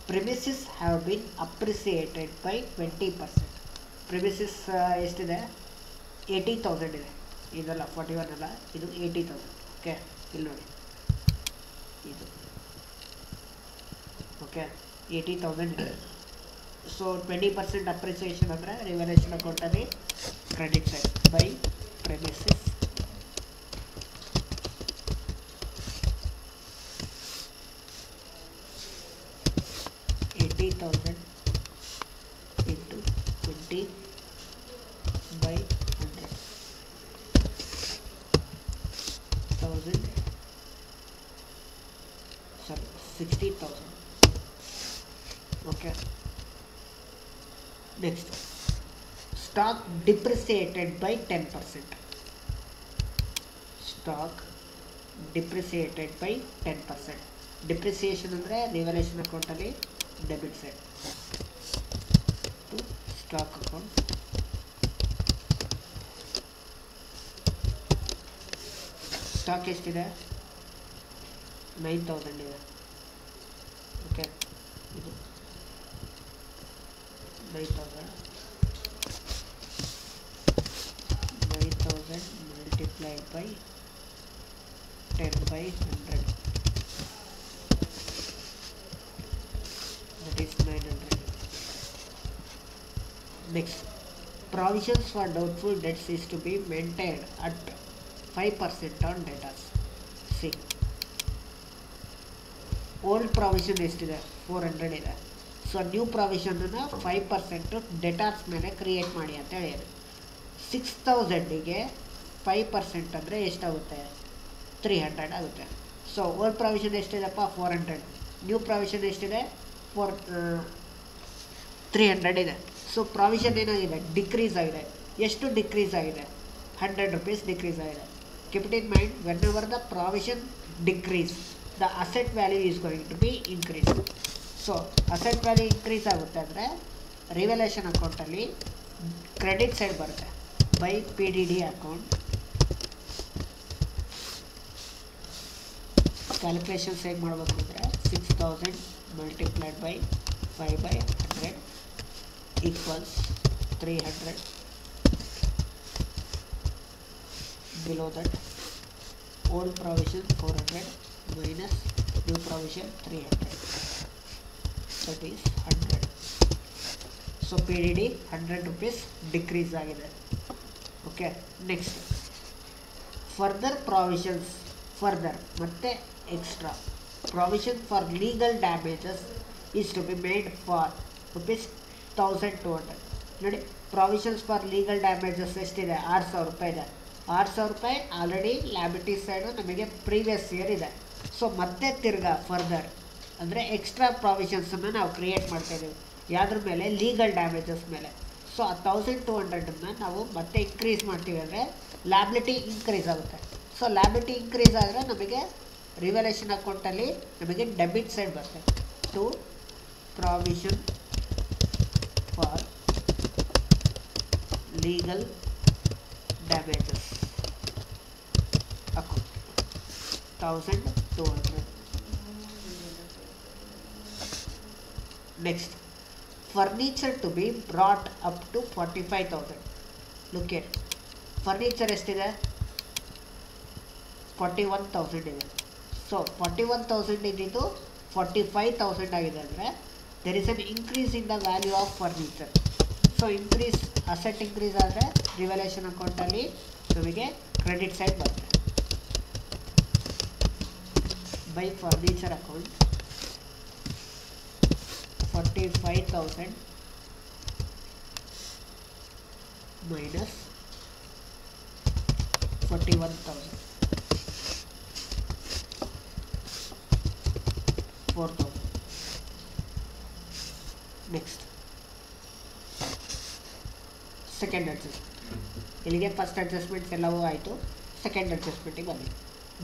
premises have been appreciated by 20%. Premises ಎಷ್ಟಿದೆ, 80,000 ಇದೆ. ಇದಲ್ಲ 41 ಅಲ್ಲ, ಇದು 80,000. Okay, ಇಲ್ಲಿ ನೋಡಿ, ಇದು okay 80,000 ಇದೆ. So 20% appreciation ಅಂದರೆ ರಿವಲ್ಯೂಷನ್ ಅಕೌಂಟಲ್ಲಿ credit side by ಪ್ರೆಮಿಸಿಸ್. $80,000 into 20 by 100,000, sorry 60,000. Okay. Next, stock depreciated by 10%. Stock depreciated by 10%. Depreciation ಅಂದರೆ ರಿವಲ್ಯೂಷನ್ ಅಕೌಂಟಲ್ಲಿ debit side to stock account. Stock ಎಷ್ಟಿದೆ, 9,000 ಇದೆ. ಓಕೆ, ಇದು 9,000 multiplied by 10 by 100, that is 900. Next, provisions for doubtful debts is to be maintained at 5% on debtors. See, old provision ಎಷ್ಟಿದೆ, 400 ಇದೆ. So new ಪ್ರಾವಿಷನನ್ನು 5% ಡೆಟಾರ್ಸ್ ಮೇಲೆ create ಮಾಡಿ ಅಂತ ಹೇಳಿದ್ರು. 6,000ಗೆ 5% ಅಂದರೆ ಎಷ್ಟಾಗುತ್ತೆ, 300 ಆಗುತ್ತೆ. ಸೊ ಓಲ್ಡ್ ಪ್ರಾವಿಷನ್ ಎಷ್ಟಿದೆಪ್ಪ, 400. ನ್ಯೂ ಪ್ರಾವಿಷನ್ ಎಷ್ಟಿದೆ, 300 ಇದೆ. ಸೊ ಪ್ರಾವಿಷನ್ ಏನಾಗಿದೆ, ಡಿಕ್ರೀಸ್ ಆಗಿದೆ. ಎಷ್ಟು ಡಿಕ್ರೀಸ್ ಆಗಿದೆ, 100 rupees ಡಿಕ್ರೀಸ್ ಆಗಿದೆ. Keep it in mind, whenever the provision decrease, the asset value is going to be increase. So asset value increase ಆಗುತ್ತೆ ಅಂದರೆ ರಿವಲ್ಯೂಷನ್ ಅಕೌಂಟಲ್ಲಿ ಕ್ರೆಡಿಟ್ ಸೈಡ್ ಬರುತ್ತೆ ಬೈ PDD ಅಕೌಂಟ್. ಕ್ಯಾಲ್ಕುಲೇಷನ್ಸ್ ಹೇಗೆ ಮಾಡಬೇಕು ಅಂದರೆ 6,000 multiplied by 5 by 100 equals 300. Below that, old provision 400 minus new provision 300, that is 100. So PDD 100 rupees decrease ಆಗಿದೆ. Okay, next further provisions, further ಮತ್ತೆ extra provision for legal damages is to be made for ₹1,200. ನೋಡಿ, provisions for legal damages ಎಷ್ಟಿದೆ, 6,000 ರೂಪಾಯಿ ಇದೆ. 6,000 ರೂಪಾಯಿ already liability side ನಮಗೆ previous year ಇದೆ. So ಮತ್ತೆ ತಿರ್ಗಾ ಫರ್ದರ್ ಅಂದರೆ ಎಕ್ಸ್ಟ್ರಾ ಪ್ರಾವಿಷನ್ಸನ್ನು ನಾವು ಕ್ರಿಯೇಟ್ ಮಾಡ್ತಾಯಿದ್ದೀವಿ ಯಾವುದ್ರ ಮೇಲೆ, ಲೀಗಲ್ ಡ್ಯಾಮೇಜಸ್ ಮೇಲೆ. ಸೊ ಆ 1200 ನಾವು ಮತ್ತೆ ಇನ್ಕ್ರೀಸ್ ಮಾಡ್ತೀವಿ ಅಂದರೆ ಲ್ಯಾಬಿಲಿಟಿ ಇನ್ಕ್ರೀಸ್ ಆಗುತ್ತೆ. ಸೊ ಲ್ಯಾಬಿಲಿಟಿ ಇನ್ಕ್ರೀಸ್ ಆದರೆ ನಮಗೆ ರಿವಲ್ಯೂಷನ್ ಅಕೌಂಟಲ್ಲಿ ನಮಗೆ ಡೆಬಿಟ್ ಸೈಡ್ ಬರುತ್ತೆ. To provision for legal damages account 1200. Next, furniture to be brought up to 45,000. Look here, furniture ಎಷ್ಟಿದೆ, 41,000 ಇದೆ. ಸೊ 41,000 ಇದ್ದಿದ್ದು 45,000 ಆಗಿದೆ ಅಂದರೆ there is an increase in the value of furniture. So increase, asset increase ಆದರೆ revolution ಅಕೌಂಟಲ್ಲಿ ನಮಗೆ credit side ಬರುತ್ತೆ. By furniture account 45,000 minus 41,000, 4,000. Next, second adjustment. ಇಲ್ಲಿಗೆ ಫಸ್ಟ್ ಅಡ್ಜಸ್ಟ್ಮೆಂಟ್ಸ್ ಎಲ್ಲವೂ ಆಯಿತು. ಸೆಕೆಂಡ್ ಅಡ್ಜಸ್ಟ್ಮೆಂಟಿಗೆ ಬನ್ನಿ.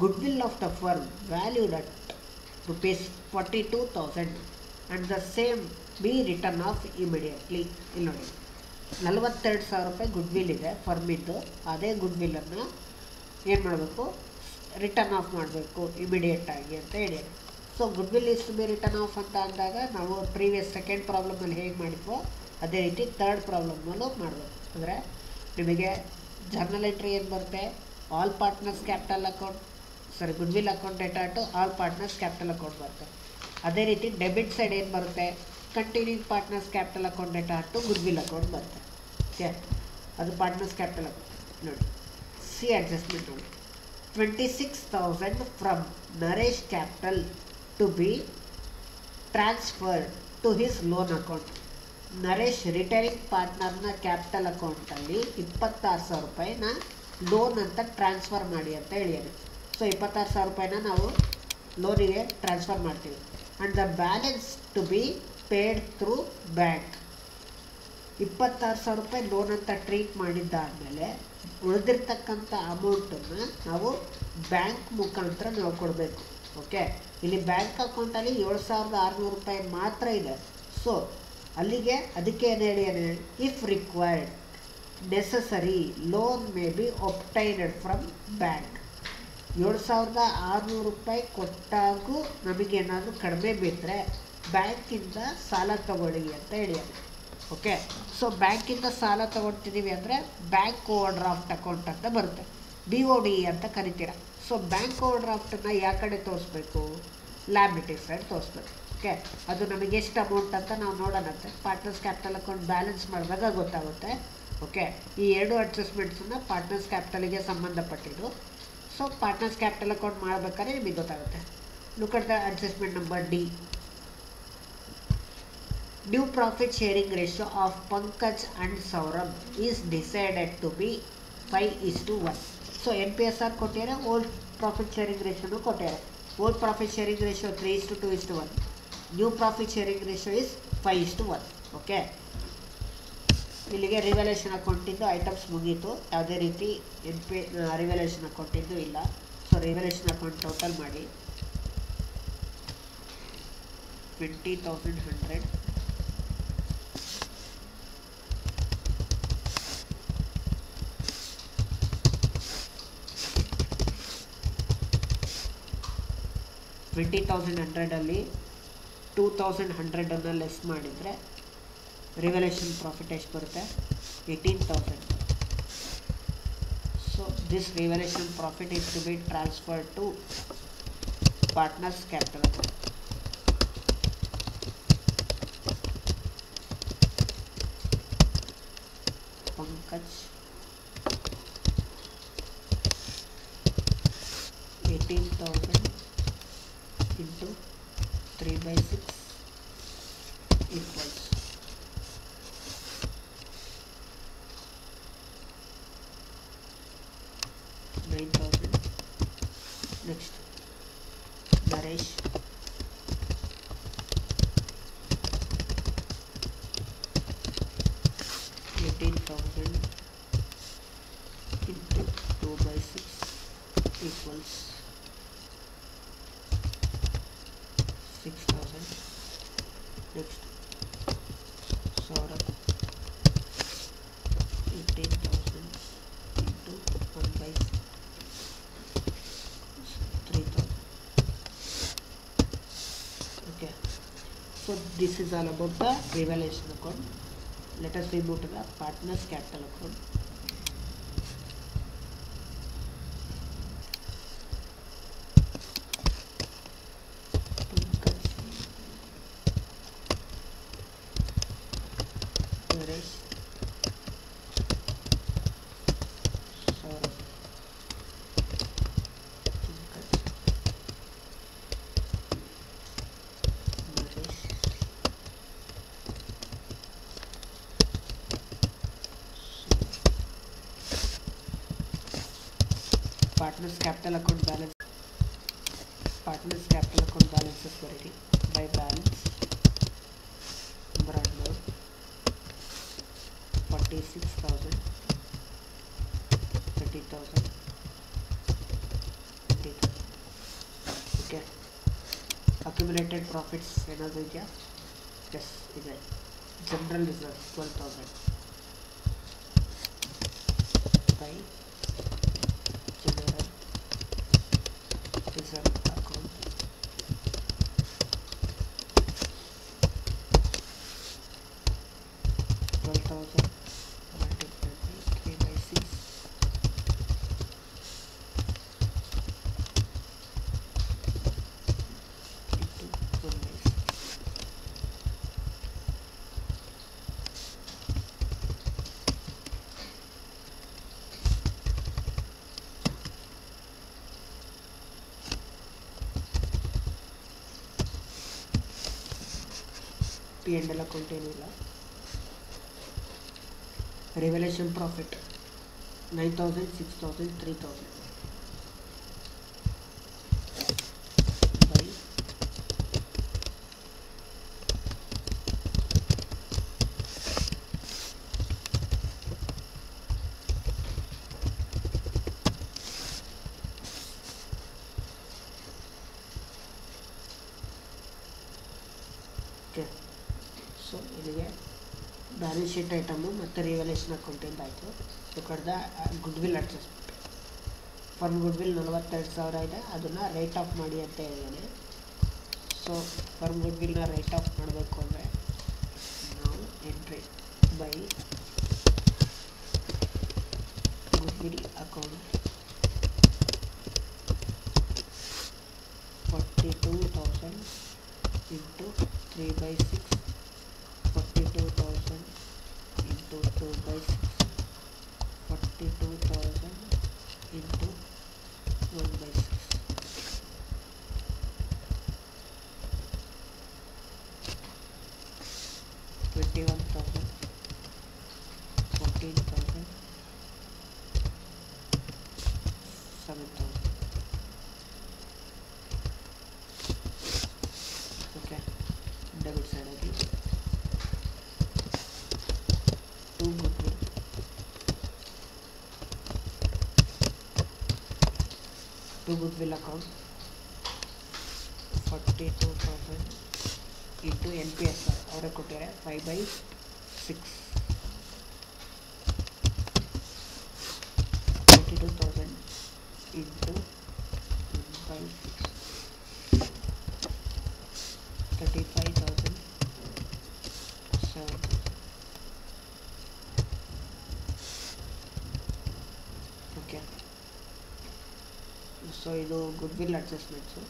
Good will of the firm valued at ₹42,000 and the same be written off immediately. ಇಲ್ಲಿ ನೋಡಿ, 42,000 ರೂಪಾಯಿ ಗುಡ್ ವಿಲ್ ಇದೆ ಫರ್ಮಿದ್ದು. ಅದೇ ಗುಡ್ ವಿಲ್ಲನ್ನು ಏನು ಮಾಡಬೇಕು, ರಿಟರ್ನ್ ಆಫ್ ಮಾಡಬೇಕು ಇಮಿಡಿಯೇಟಾಗಿ ಅಂತ ಹೇಳಿ. So goodwill is to be written off ಅಂತ ಅಂದಾಗ ನಾವು ಪ್ರೀವಿಯಸ್ ಸೆಕೆಂಡ್ ಪ್ರಾಬ್ಲಮಲ್ಲಿ ಹೇಗೆ ಮಾಡಿದ್ವೋ ಅದೇ ರೀತಿ ಥರ್ಡ್ ಪ್ರಾಬ್ಲಮ್ನಲ್ಲೂ ಮಾಡಬೇಕು. ಅಂದರೆ ನಿಮಗೆ ಜರ್ನಲ್ ಎಂಟ್ರಿ ಏನು ಬರುತ್ತೆ, all partners capital account, goodwill account data to all partners capital account ಬರುತ್ತೆ. ಅದೇ ರೀತಿ ಡೆಬಿಟ್ ಸೈಡ್ ಏನು ಬರುತ್ತೆ, continuing partners capital account data to goodwill account ಬರುತ್ತೆ. ಓಕೆ, ಅದು ಪಾರ್ಟ್ನರ್ಸ್ ಕ್ಯಾಪಿಟಲ್ ಅಕೌಂಟ್. ನೋಡಿ, ಸಿ ಅಡ್ಜಸ್ಟ್ಮೆಂಟ್ ನೋಡಿ, 26,000 from Naresh capital to be transferred to his loan account. Naresh retiring ಪಾರ್ಟ್ನರ್ನ ಕ್ಯಾಪಿಟಲ್ ಅಕೌಂಟಲ್ಲಿ 26,000 ರೂಪಾಯಿನ ಲೋನ್ ಅಂತ ಟ್ರಾನ್ಸ್ಫರ್ ಮಾಡಿ ಅಂತ ಹೇಳಿದ್ದಾರೆ. ಸೊ 26,000 ರೂಪಾಯಿನ ನಾವು ಲೋನಿಗೆ ಟ್ರಾನ್ಸ್ಫರ್ ಮಾಡ್ತೀವಿ. And the balance to be paid through bank. 26,000 ರೂಪಾಯಿ ಲೋನ್ ಅಂತ ಟ್ರೀಟ್ ಮಾಡಿದ್ದಾದಮೇಲೆ ಉಳಿದಿರ್ತಕ್ಕಂಥ ಅಮೌಂಟನ್ನು ನಾವು ಬ್ಯಾಂಕ್ ಮುಖಾಂತರ ನಾವು ಕೊಡಬೇಕು. ಓಕೆ, ಇಲ್ಲಿ ಬ್ಯಾಂಕ್ ಅಕೌಂಟಲ್ಲಿ 7,600 ರೂಪಾಯಿ ಮಾತ್ರ ಇದೆ. ಸೊ ಅಲ್ಲಿಗೆ ಅದಕ್ಕೆ ಏನು ಹೇಳಿ, if required necessary loan may be obtained from bank. 7,600 ರೂಪಾಯಿ ಕೊಟ್ಟಾಗೂ ನಮಗೇನಾದರೂ ಕಡಿಮೆ ಬಿದ್ದರೆ ಬ್ಯಾಂಕಿಂದ ಸಾಲ ತಗೊಳ್ಳಿ ಅಂತ ಹೇಳಿದ್ದಾರೆ. ಓಕೆ, ಸೊ ಬ್ಯಾಂಕಿಂದ ಸಾಲ ತಗೊಳ್ತಿದ್ದೀವಿ ಅಂದರೆ ಬ್ಯಾಂಕ್ ಓವರ್ ಡ್ರಾಫ್ಟ್ ಅಕೌಂಟ್ ಅಂತ ಬರುತ್ತೆ, BOD ಅಂತ ಕರಿತೀರ. ಸೊ ಬ್ಯಾಂಕ್ ಓವರ್ ಡ್ರಾಫ್ಟನ್ನು ಯಾವ ಕಡೆ ತೋರಿಸ್ಬೇಕು, ಲ್ಯಾಬಿಲಿಟಿ ಸೈಡ್ ತೋರಿಸ್ಬೇಕು. ಓಕೆ, ಅದು ನಮಗೆ ಎಷ್ಟು ಅಮೌಂಟ್ ಅಂತ ನಾವು ನೋಡೋಣಂತೆ. ಪಾರ್ಟ್ನರ್ಸ್ ಕ್ಯಾಪಿಟಲ್ ಅಕೌಂಟ್ ಬ್ಯಾಲೆನ್ಸ್ ಮಾಡಿದಾಗ ಗೊತ್ತಾಗುತ್ತೆ. ಓಕೆ, ಈ ಎರಡು ಅಡ್ಜಸ್ಟ್ಮೆಂಟ್ಸನ್ನು ಪಾರ್ಟ್ನರ್ಸ್ ಕ್ಯಾಪಿಟಲಿಗೆ ಸಂಬಂಧಪಟ್ಟಿದ್ದು. ಸೊ ಪಾರ್ಟ್ನರ್ಸ್ ಕ್ಯಾಪಿಟಲ್ ಅಕೌಂಟ್ ಮಾಡಬೇಕಾದ್ರೆ ನಿಮಗೆ ಗೊತ್ತಾಗುತ್ತೆ. Look at the adjustment number D. New profit sharing ratio of Pankaj and Saurabh is decided to be 5:1. So NPSR ಕೊಟ್ಟಿದ್ದಾರೆ, ಓಲ್ಡ್ ಪ್ರಾಫಿಟ್ ಶೇರಿಂಗ್ ರೇಷಿಯೋನು ಕೊಟ್ಟಿದ್ದಾರೆ. Old profit sharing ratio 3:2:1. New profit sharing ratio is 5:1. Okay, ಇಲ್ಲಿಗೆ revaluation ಅಕೌಂಟಿಂದು items ಮುಗೀತು. ಯಾವುದೇ ರೀತಿ revolution ಅಕೌಂಟಿಂದು ಇಲ್ಲ. So revolution account total ಮಾಡಿ 20,100 20,100 2,100 ಲೆಸ್ ಮಾಡಿದರೆ ರಿವಲ್ಯೂಷನ್ ಪ್ರಾಫಿಟ್ ಎಷ್ಟು ಬರುತ್ತೆ, 18,000. So this revaluation profit is to be transferred to partners capital account. Pankaj 18,000 into 3/6 equals 9,000. Next, Naresh 18,000 into 2 by 6 equals 6,000. Next, Saurabh, 18,000 into 1 by 3,000. Okay, so this is all about the revaluation account. Let us move to the partners capital account. Naresh, Saurabh, Pankaj, Naresh, partners capital account balance. Partners capital account balances variety by balance. Brandon, 46,000, 30,000, 20,000. Okay. Accumulated profits ಏನಾದರೂ ಇದೆಯಾ? S ಇದೆ. General reserve 12,000 by general reserve account. Multiplied by 3 by 6 into 1 by 6. P&L account ಏನಿಲ್ಲ. Revaluation profit 9,000, 6,000, 3,000 by okay. So ಇಲ್ಲಿಗೆ balance sheet item ಮತ್ತು revolution ಅಕೌಂಟಿಂದ ಆಯಿತು. ಈ ಕಡೆದ goodwill adjustment. Firm goodwill 42,000 ಇದೆ, ಅದನ್ನು ರೈಟ್ ಆಫ್ ಮಾಡಿ ಅಂತ ಹೇಳಿದ್ದಾನೆ. ಸೊ ಫರ್ಮ್ ಗುಡ್ವಿಲ್ನ ರೈಟ್ ಆಫ್ ಮಾಡಬೇಕು ಅಂದರೆ ನಾವು entry by goodwill account 42,000 into 3 by 6, 42,000 into 2 by 6, 42,000 into 1 by 6. $21,000, 14,000, 7,000. Okay, debit side again. 2 goodwill, 2 goodwill account 42,000 into NPSR ಅವರೇ ಕೊಟ್ಟಿದ್ದಾರೆ 5 by 6, 42,000 into 1 by 6, 35,000, 7,000. Okay, so ಇದು ಗುಡ್ವಿಲ್ ಅಡ್ಜಸ್ಟ್ಮೆಂಟ್ಸು.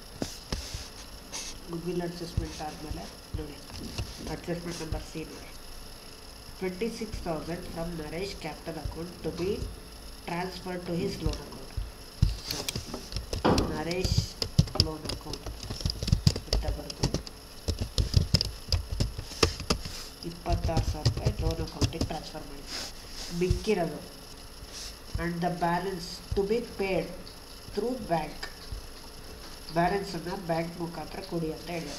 ಗುಡ್ವಿಲ್ ಅಡ್ಜಸ್ಟ್ಮೆಂಟ್ ಆದಮೇಲೆ ನೋಡಿ adjustment number C ನೋಡಿ, 26,000 from Naresh capital account to be transfer to his loan account. So Naresh loan account ಅಂತ ಬರುತ್ತೆ, 26,000 ರೂಪಾಯಿ ಲೋನ್ ಅಕೌಂಟಿಗೆ ಟ್ರಾನ್ಸ್ಫರ್ ಮಾಡಿದ್ದಾರೆ. ಮಿಕ್ಕಿರೋದು and the balance to be paid through bank, ಬ್ಯಾಲೆನ್ಸನ್ನು ಬ್ಯಾಂಕ್ ಮುಖಾಂತರ ಕೊಡಿ ಅಂತ ಹೇಳಿದ್ರು.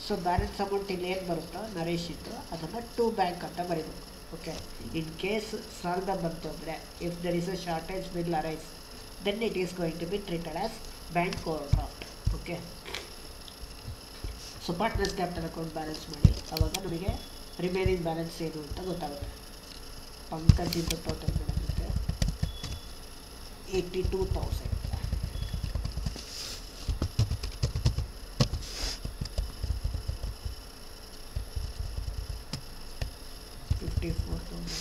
ಸೊ ಬ್ಯಾಲೆನ್ಸ್ ಅಮೌಂಟ್ ಇಲ್ಲಿ ಏನು ಬರುತ್ತೋ ನರೇಶ್ ಇತ್ತು ಅದನ್ನು ಟು ಬ್ಯಾಂಕ್ ಅಂತ ಬರೀಬೇಕು. ಓಕೆ. ಇನ್ ಕೇಸ್ ಸಾಲದ ಬಂತು ಅಂದರೆ if there is a shortage will arise then it is going to be treated as bank overdraft. Okay. So partners capital account balance ಮಾಡಿ, ಆವಾಗ ನಮಗೆ ರಿಮೈನಿಂಗ್ ಬ್ಯಾಲೆನ್ಸ್ ಏನು ಅಂತ ಗೊತ್ತಾಗುತ್ತೆ. ಪಂಕಜ್ ಇಂದು ಟೋಟಲ್ ಮಾಡೋಕ್ಕೆ 82,000. 54,000.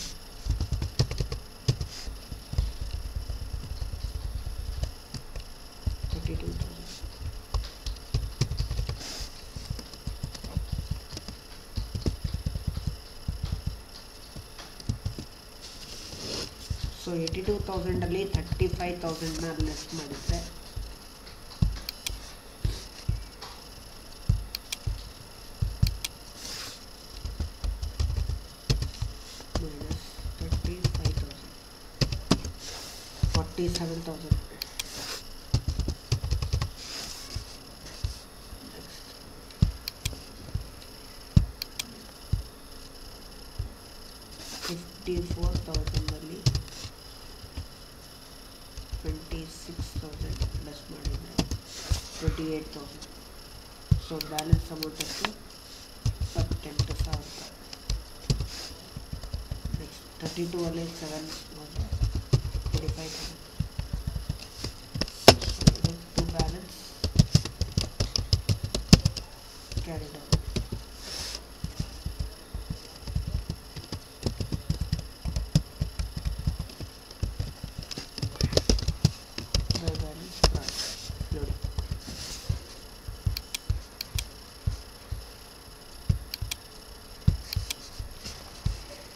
32,000. ಸೊ 82,000 35,000 ಲೆಸ್ ಮಾಡಿದ್ರೆ minus 35,000 47,000. Next 54,000 26,000 ಲೆಸ್ ಮಾಡಿದರೆ 28,000. So balance amount ಎಷ್ಟು? 28,000. ನೆಕ್ಸ್ಟ್ 32 ಅಲ್ಲಿ 7 ಹೋದರೆ 25,000. To balance carried out. ನೋಡಿ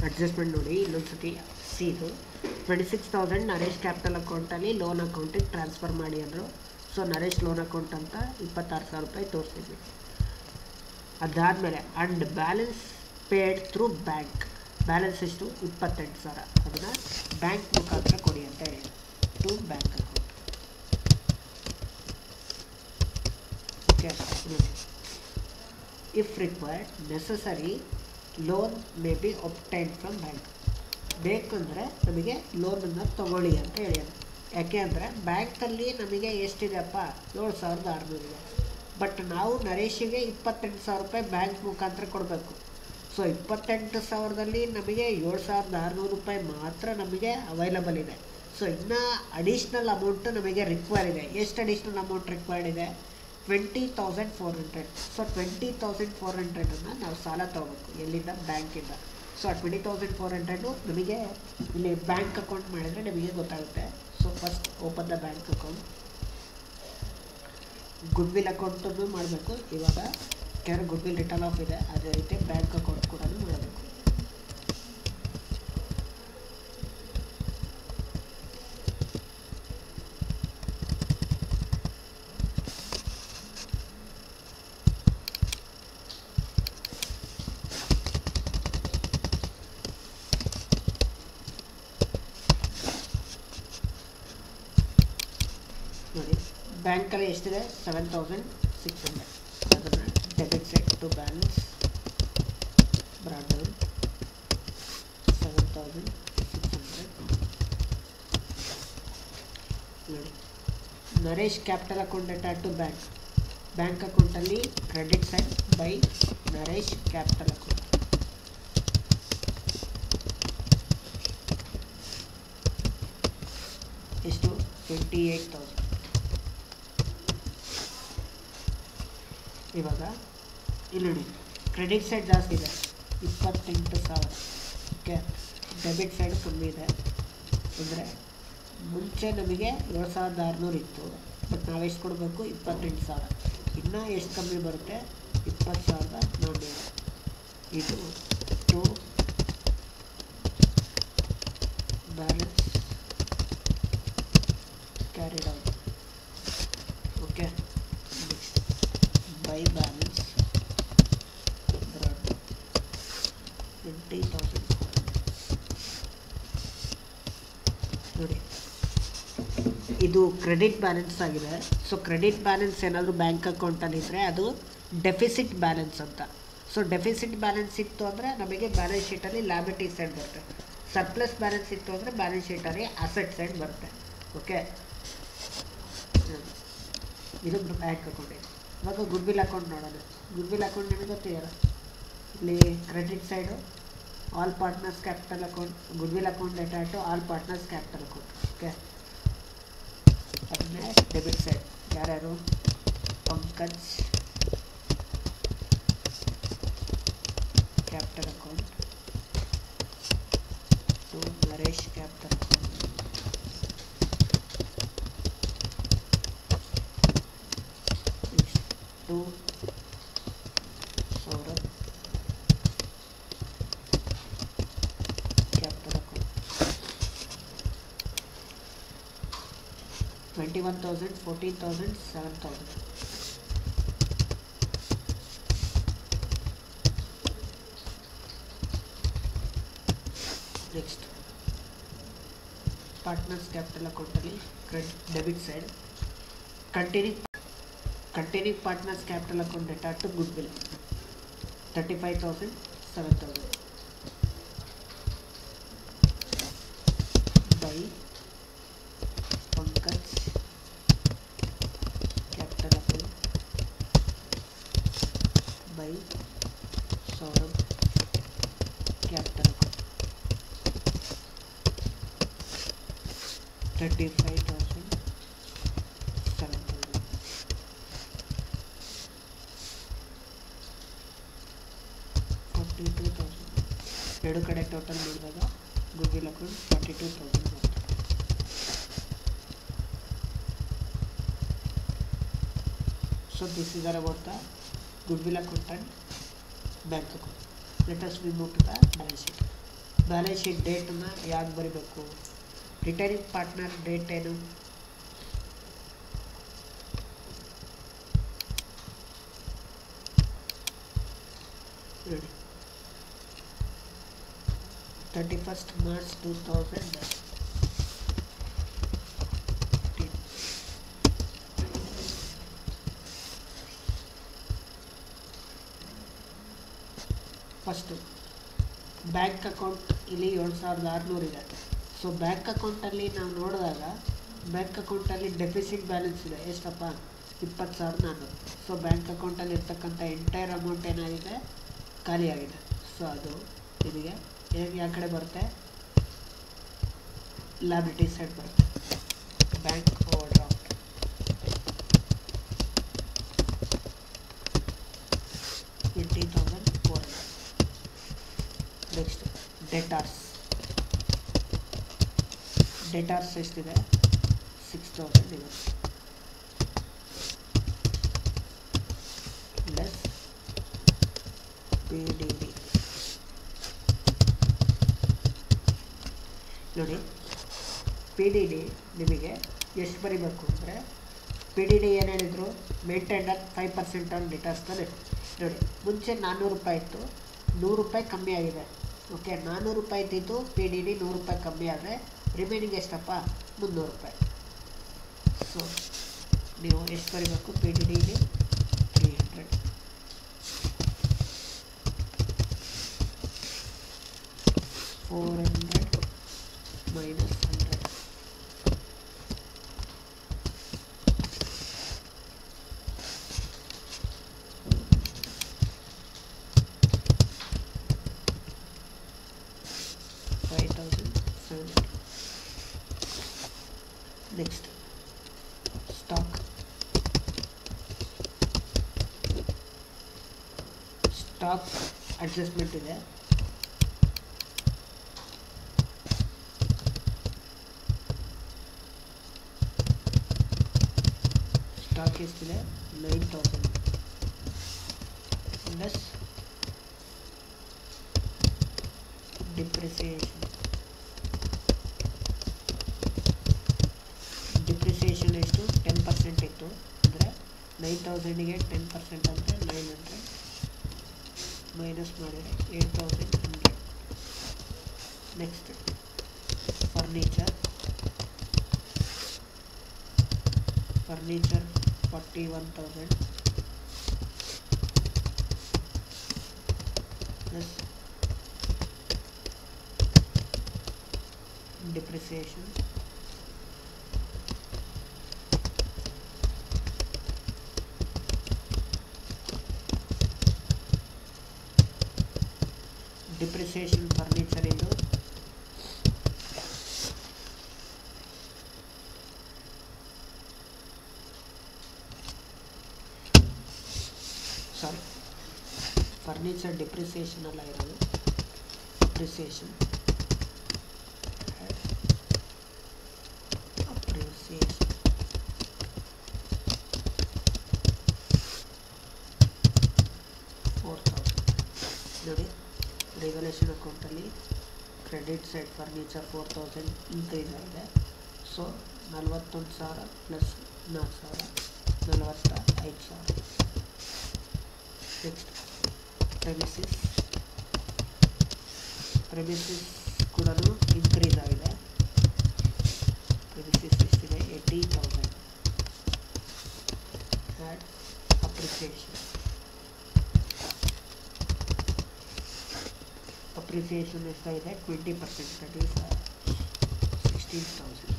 ಅಡ್ಜಸ್ಟ್ಮೆಂಟ್ ನೋಡಿ ಇನ್ನೊಂದ್ಸತಿ. ಸಿ ಇದು 26,000 ನರೇಶ್ ಕ್ಯಾಪಿಟಲ್ ಅಕೌಂಟಲ್ಲಿ ಲೋನ್ ಅಕೌಂಟಿಗೆ ಟ್ರಾನ್ಸ್ಫರ್ ಮಾಡಿ ಅಂದರು. ಸೊ ನರೇಶ್ ಲೋನ್ ಅಕೌಂಟ್ ಅಂತ 26,000 ರೂಪಾಯಿ ತೋರಿಸ್ತಿದ್ವಿ. ಅದಾದಮೇಲೆ and balance paid through bank, balance ಎಷ್ಟು? 28,000. ಅದನ್ನು ಬ್ಯಾಂಕ್ ಮುಖಾಂತರ ಕೊಡಿ ಅಂತ ಹೇಳಿ to bank account. If required, necessary loan may be obtained from bank. ಬೇಕಂದರೆ ನಮಗೆ ಲೋನನ್ನು ತಗೊಳ್ಳಿ ಅಂತ ಹೇಳ್ಯಾರ. ಯಾಕೆ ಅಂದರೆ ಬ್ಯಾಂಕಲ್ಲಿ ನಮಗೆ ಎಷ್ಟಿದೆಯಪ್ಪ? 7,600 ಇದೆ. ಬಟ್ ನಾವು ನರೇಶಿಗೆ 28,000 ರೂಪಾಯಿ ಬ್ಯಾಂಕ್ ಮುಖಾಂತರ ಕೊಡಬೇಕು. ಸೊ 28,000ದಲ್ಲಿ ನಮಗೆ 7,600 ರೂಪಾಯಿ ಮಾತ್ರ ನಮಗೆ ಅವೈಲಬಲ್ ಇದೆ. ಸೊ ಇನ್ನೂ ಅಡಿಷ್ನಲ್ ಅಮೌಂಟು ನಮಗೆ ರಿಕ್ವೈರ್ ಇದೆ. ಎಷ್ಟು ಅಡಿಷ್ನಲ್ ಅಮೌಂಟ್ ರಿಕ್ವೈರ್ಡ್ ಇದೆ? 20,400. ಸೊ 20,400 ನಾವು ಸಾಲ ತಗೋಬೇಕು. ಎಲ್ಲಿಂದ? ಬ್ಯಾಂಕಿಂದ. ಸೊ 20,400 ನಮಗೆ ಇಲ್ಲಿ ಬ್ಯಾಂಕ್ ಅಕೌಂಟ್ ಮಾಡಿದರೆ ನಮಗೆ ಗೊತ್ತಾಗುತ್ತೆ. So first open the bank account. Good will ಅಕೌಂಟನ್ನು ಮಾಡಬೇಕು. ಇವಾಗ ಕೆಲವು ಗುಡ್ ವಿಲ್ ರಿಟರ್ನ್ ಆಫ್ ಇದೆ, ಅದೇ ರೀತಿ ಬ್ಯಾಂಕ್ ಅಕೌಂಟ್ ಕೂಡ ಮಾಡಬೇಕು. ನೋಡಿ ಬ್ಯಾಂಕಲ್ಲಿ ಎಷ್ಟಿದೆ? 7,600. ಅದನ್ನು debit side to balance brought down 7,600. ನೋಡಿ Naresh capital account data to bank. Bank ಅಕೌಂಟಲ್ಲಿ credit side by Naresh capital account. ಎಷ್ಟು? 28,000. ಇವಾಗ ಇಲ್ಲಿ ನೋಡಿ ಕ್ರೆಡಿಟ್ ಸೈಡ್ ಜಾಸ್ತಿ ಇದೆ, 28,000. ಓಕೆ. ಡೆಬಿಟ್ ಸೈಡ್ ಕಮ್ಮಿ ಇದೆ. ಅಂದರೆ ಮುಂಚೆ ನಮಗೆ 7,600 ಇತ್ತು, ಬಟ್ ನಾವೆಷ್ಟು ಕೊಡಬೇಕು? 28,000. ಇನ್ನೂ ಎಷ್ಟು ಕಮ್ಮಿ ಬರುತ್ತೆ? 20,400. ಇದು to balance carried out. Okay. Next by balance brought 20,000. ನೋಡಿ ಇದು ಕ್ರೆಡಿಟ್ ಬ್ಯಾಲೆನ್ಸ್ ಆಗಿದೆ. ಸೊ ಕ್ರೆಡಿಟ್ ಬ್ಯಾಲೆನ್ಸ್ ಏನಾದರೂ ಬ್ಯಾಂಕ್ ಅಕೌಂಟಲ್ಲಿ ಇದ್ದರೆ ಅದು ಡೆಫಿಸಿಟ್ ಬ್ಯಾಲೆನ್ಸ್ ಅಂತ. ಸೊ ಡೆಫಿಸಿಟ್ ಬ್ಯಾಲೆನ್ಸ್ ಇತ್ತು ಅಂದರೆ ನಮಗೆ ಬ್ಯಾಲೆನ್ಸ್ ಶೀಟಲ್ಲಿ ಲ್ಯಾಬಿಲಿಟಿ ಸೈಡ್ ಬರುತ್ತೆ, ಸರ್ಪ್ಲಸ್ ಬ್ಯಾಲೆನ್ಸ್ ಇತ್ತು ಅಂದರೆ ಬ್ಯಾಲೆನ್ಸ್ ಶೀಟಲ್ಲಿ ಅಸೆಟ್ ಸೈಡ್ ಬರುತ್ತೆ. ಓಕೆ, ಇದು ಬ್ಯಾಂಕ್ ಅಕೌಂಟ್ ಇದೆ. ಇವಾಗ ಗುಡ್ ವಿಲ್ ಅಕೌಂಟ್ ನೋಡೋಣ. ಗುಡ್ ವಿಲ್ ಅಕೌಂಟ್ ನಿಮಗೆ ಗೊತ್ತಿದೆಯಲ್ಲ, ಇಲ್ಲಿ credit side all partners capital account, goodwill account data to all partners capital account. Okay, ಅದನ್ನೇ ಡೆಬಿಟ್ ಸೈಡ್ ಯಾರ್ಯಾರು Pankaj capital account to Naresh capital account, to Saurabh capital account. 21,000, 14,000, 7,000. Next partners capital ಅಕೌಂಟಲ್ಲಿ debit side continue partners capital account data to goodwill 35,000, 7,000 by Pankaj capital account by Saurabh capital account 35,000, 7,000. ಎರಡು ಕಡೆ total ಮಾಡಿದಾಗ good will account 42,000 ಬರುತ್ತೆ. So this is about the goodwill account and bank account. Let us move to the balance sheet. Balance sheet date na yaad baribeku, retiring partner date ಏನು, ನೋಡಿ 31st March 2019. First bank account ಇಲ್ಲಿ 7,600 ಇದೆ. So bank ಅಕೌಂಟಲ್ಲಿ ನಾವು ನೋಡಿದಾಗ bank ಅಕೌಂಟಲ್ಲಿ deficit balance ಇದೆ ಎಷ್ಟಪ್ಪ 20,400. ಸೊ ಬ್ಯಾಂಕ್ ಅಕೌಂಟಲ್ಲಿ ಇರ್ತಕ್ಕಂಥ ಎಂಟೈರ್ ಅಮೌಂಟ್ ಏನಾಗಿದೆ ಖಾಲಿಯಾಗಿದೆ. ಸೊ ಅದು ನಿಮಗೆ ಯಾವ ಕಡೆ ಬರುತ್ತೆ, ಲ್ಯಾಬಿಲಿಟಿ ಸೈಡ್ ಬರುತ್ತೆ. Bank over draft 20,400. ನೆಕ್ಸ್ಟ್ ಡೆಟಾರ್ಸ್ ಎಷ್ಟಿದೆ 6,000 ಇದೆ. ಲೆಸ್ PDD ನೋಡಿ, PDD ನಿಮಗೆ ಎಷ್ಟು ಬರೀಬೇಕು ಅಂದರೆ, PDD ಏನು ಹೇಳಿದರು, ಮೇಂಟೈನ್ಡ್ ಅಟ್ 5% ಆನ್ ಡೆಟಾರ್ಸ್ ತಾನೆ. ನೋಡಿ ಮುಂಚೆ 400 ರೂಪಾಯಿ ಇತ್ತು, 100 ರೂಪಾಯಿ ಕಮ್ಮಿ ಆಗಿದೆ. ಓಕೆ, 400 ರೂಪಾಯಿ ಇದ್ದಿದ್ದು PDD 100 ರೂಪಾಯಿ ಕಮ್ಮಿ ಆದರೆ ರಿಮೈನಿಂಗ್ ಎಷ್ಟಪ್ಪ 300 ರೂಪಾಯಿ. ಸೊ ನೀವು ಎಷ್ಟು ಬರೀಬೇಕು, PDDಲಿ 300, 400 minus 100. Next, stock adjustment ಇದೆ. ಸ್ಟಾಕ್ ಎಷ್ಟಿದೆ 9,000 ಪ್ಲಸ್ ಡಿಪ್ರಿಸಿಯೇಷನ್ ಎಷ್ಟು 10% ಇತ್ತು ಅಂದರೆ 9,000ಗೆ 10% ಅಂದರೆ 900 ಮೈನಸ್ ಮಾಡಿದರೆ 8,100. Next furniture 41,000 depreciation, depreciation furniture ಇದು ಸಾರಿ ಫರ್ನಿಚರ್ ಡಿಪ್ರಿಸಿಯೇಷನ್ ಅಲ್ಲ ಇರೋದು ಅಪ್ರಿಸಿಯೇಷನ್ ನೋಡಿ ರೆಗ್ಯುಲೇಷನ್ ಅಕೌಂಟಲ್ಲಿ ಕ್ರೆಡಿಟ್ ಸೈಡ್ ಫರ್ನಿಚರ್ 4000 ಇನ್ಕ್ರೀಸ್ ಆಗಿದೆ. So 41,000 plus 4,000 45,000. ನೆಕ್ಸ್ಟ್ ಪ್ರೆಮಿಸಿಸ್ ಕೂಡ ಇನ್ಕ್ರೀಸ್ ಆಗಿದೆ. ಪ್ರೆಮಿಸಿಸ್ ಎಷ್ಟಿದೆ 80,000. ಆ್ಯಡ್ ಅಪ್ರಿಸಿಯೇಷನ್ ಎಷ್ಟಾಗಿದೆ 20%, ದಟ್ ಈಸ್ 16,000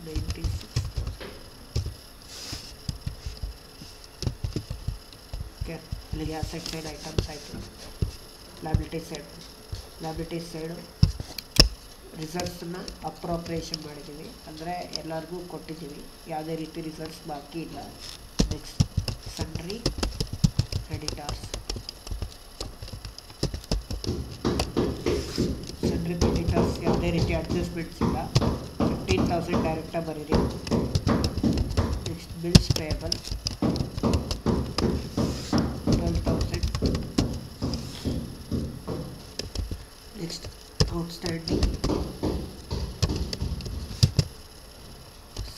96,000. ಓಕೆ, ಇಲ್ಲಿಗೆ ಅಸೆಟ್ ಸೈಡ್ ಐಟಮ್ಸ್ ಆಯಿತು. ಲ್ಯಾಬಿಲಿಟಿ ಸೈಡು ರಿಸಲ್ಟ್ಸನ್ನ ಅಪ್ರೋಪ್ರಿಯೇಷನ್ ಮಾಡಿದ್ದೀವಿ, ಅಂದರೆ ಎಲ್ಲರಿಗೂ ಕೊಟ್ಟಿದ್ದೀವಿ, ಯಾವುದೇ ರೀತಿ ರಿಸಲ್ಟ್ಸ್ ಬಾಕಿ ಇಲ್ಲ. ನೆಕ್ಸ್ಟ್ ಸನ್ರಿ ಕ್ರೆಡಿಟಾರ್ಸ್ ಯಾವುದೇ ರೀತಿ ಅಡ್ಜಸ್ಟ್ಮೆಂಟ್ಸ್ ಇಲ್ಲ. 15,000 ಡೈರೆಕ್ಟಾಗಿ ಬರೀರಿ. Next bills payable 12,000. Next outstanding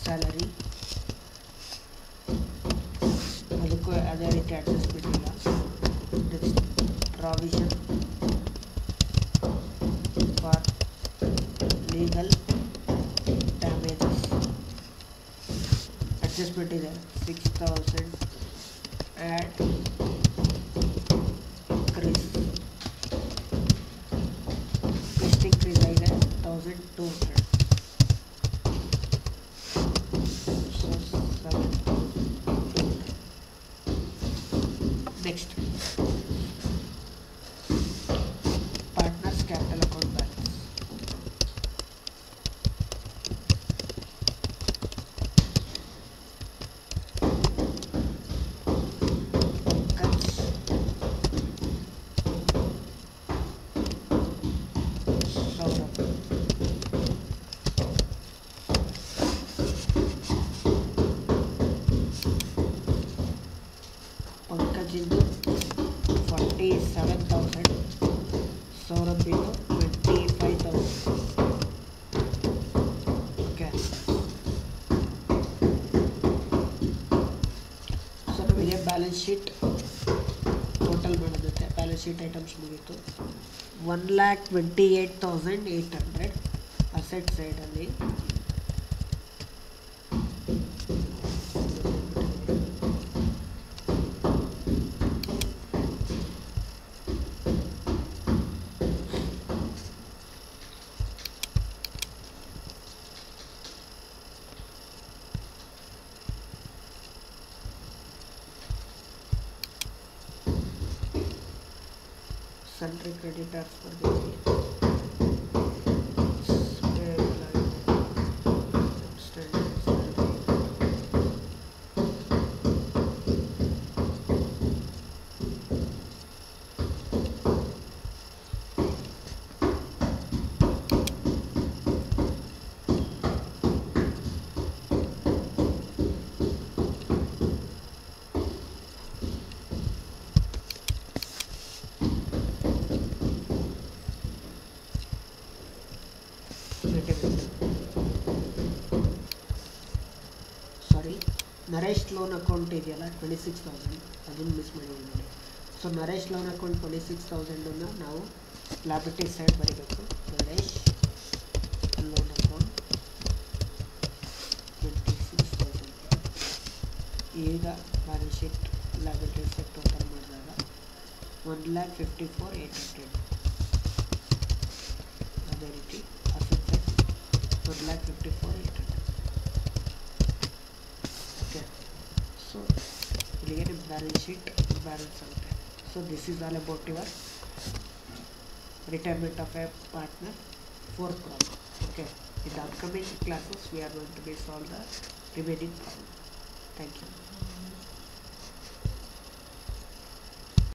salary, ಅದಕ್ಕೂ ಅದೇ ರೀತಿ ಅಡ್ಜಸ್ಟ್ಮೆಂಟ್ ಇಲ್ಲ. Next provision for legal damages, adjustment ಇದೆ 6,000. ಆ್ಯಡ್ ಇನ್ಕ್ರೀಸ್ ಎಷ್ಟು ಇನ್ಕ್ರೀಸ್ ಆಗಿದೆ 1,200. So 7,200. Next partners capital account balance. ಪಂಕಜಿಂದು 47,000, ಸೌರಭಿಂದು 25,000. ಓಕೆ, ಸೊ ನಮಗೆ ಬ್ಯಾಲೆನ್ಸ್ ಶೀಟ್ ಟೋಟಲ್ ಮಾಡೋದಕ್ಕೆ ಬ್ಯಾಲೆನ್ಸ್ ಶೀಟ್ ಐಟಮ್ಸ್ ಮುಗೀತು. 1,28,800 ಅಸೆಟ್ ಸೈಡಲ್ಲಿ. ಸನ್ರಿ ಕ್ರೆಡಿಟರ್ಸ್ ಬರ್ತೀವಿ. ಸಾರಿ, ನರೇಶ್ ಲೋನ್ ಅಕೌಂಟ್ ಇದೆಯಲ್ಲ 26,000, ಅದನ್ನು ಮಿಸ್ ಮಾಡಿದ್ದೀವಿ ನೋಡಿ. ಸೊ ನರೇಶ್ ಲೋನ್ ಅಕೌಂಟ್ 26,000 ನಾವು ಲ್ಯಾಬಿಲಿಟಿ ಸೈಡ್ ಬರೀಬೇಕು. Naresh loan account 26,000. ಈಗ balance sheet liability side total ಮಾಡಿದಾಗ 1,54,800. 44 okay. So ಇಲ್ಲಿಗೆ ಬ್ಯಾಲೆನ್ಸ್ ಶೀಟ್ ಬ್ಯಾಲೆನ್ಸ್ ಆಗುತ್ತೆ. So this is all about your retirement of a partner, fourth problem. Okay, in the upcoming classes we are going to be solve the remaining problem. Thank you.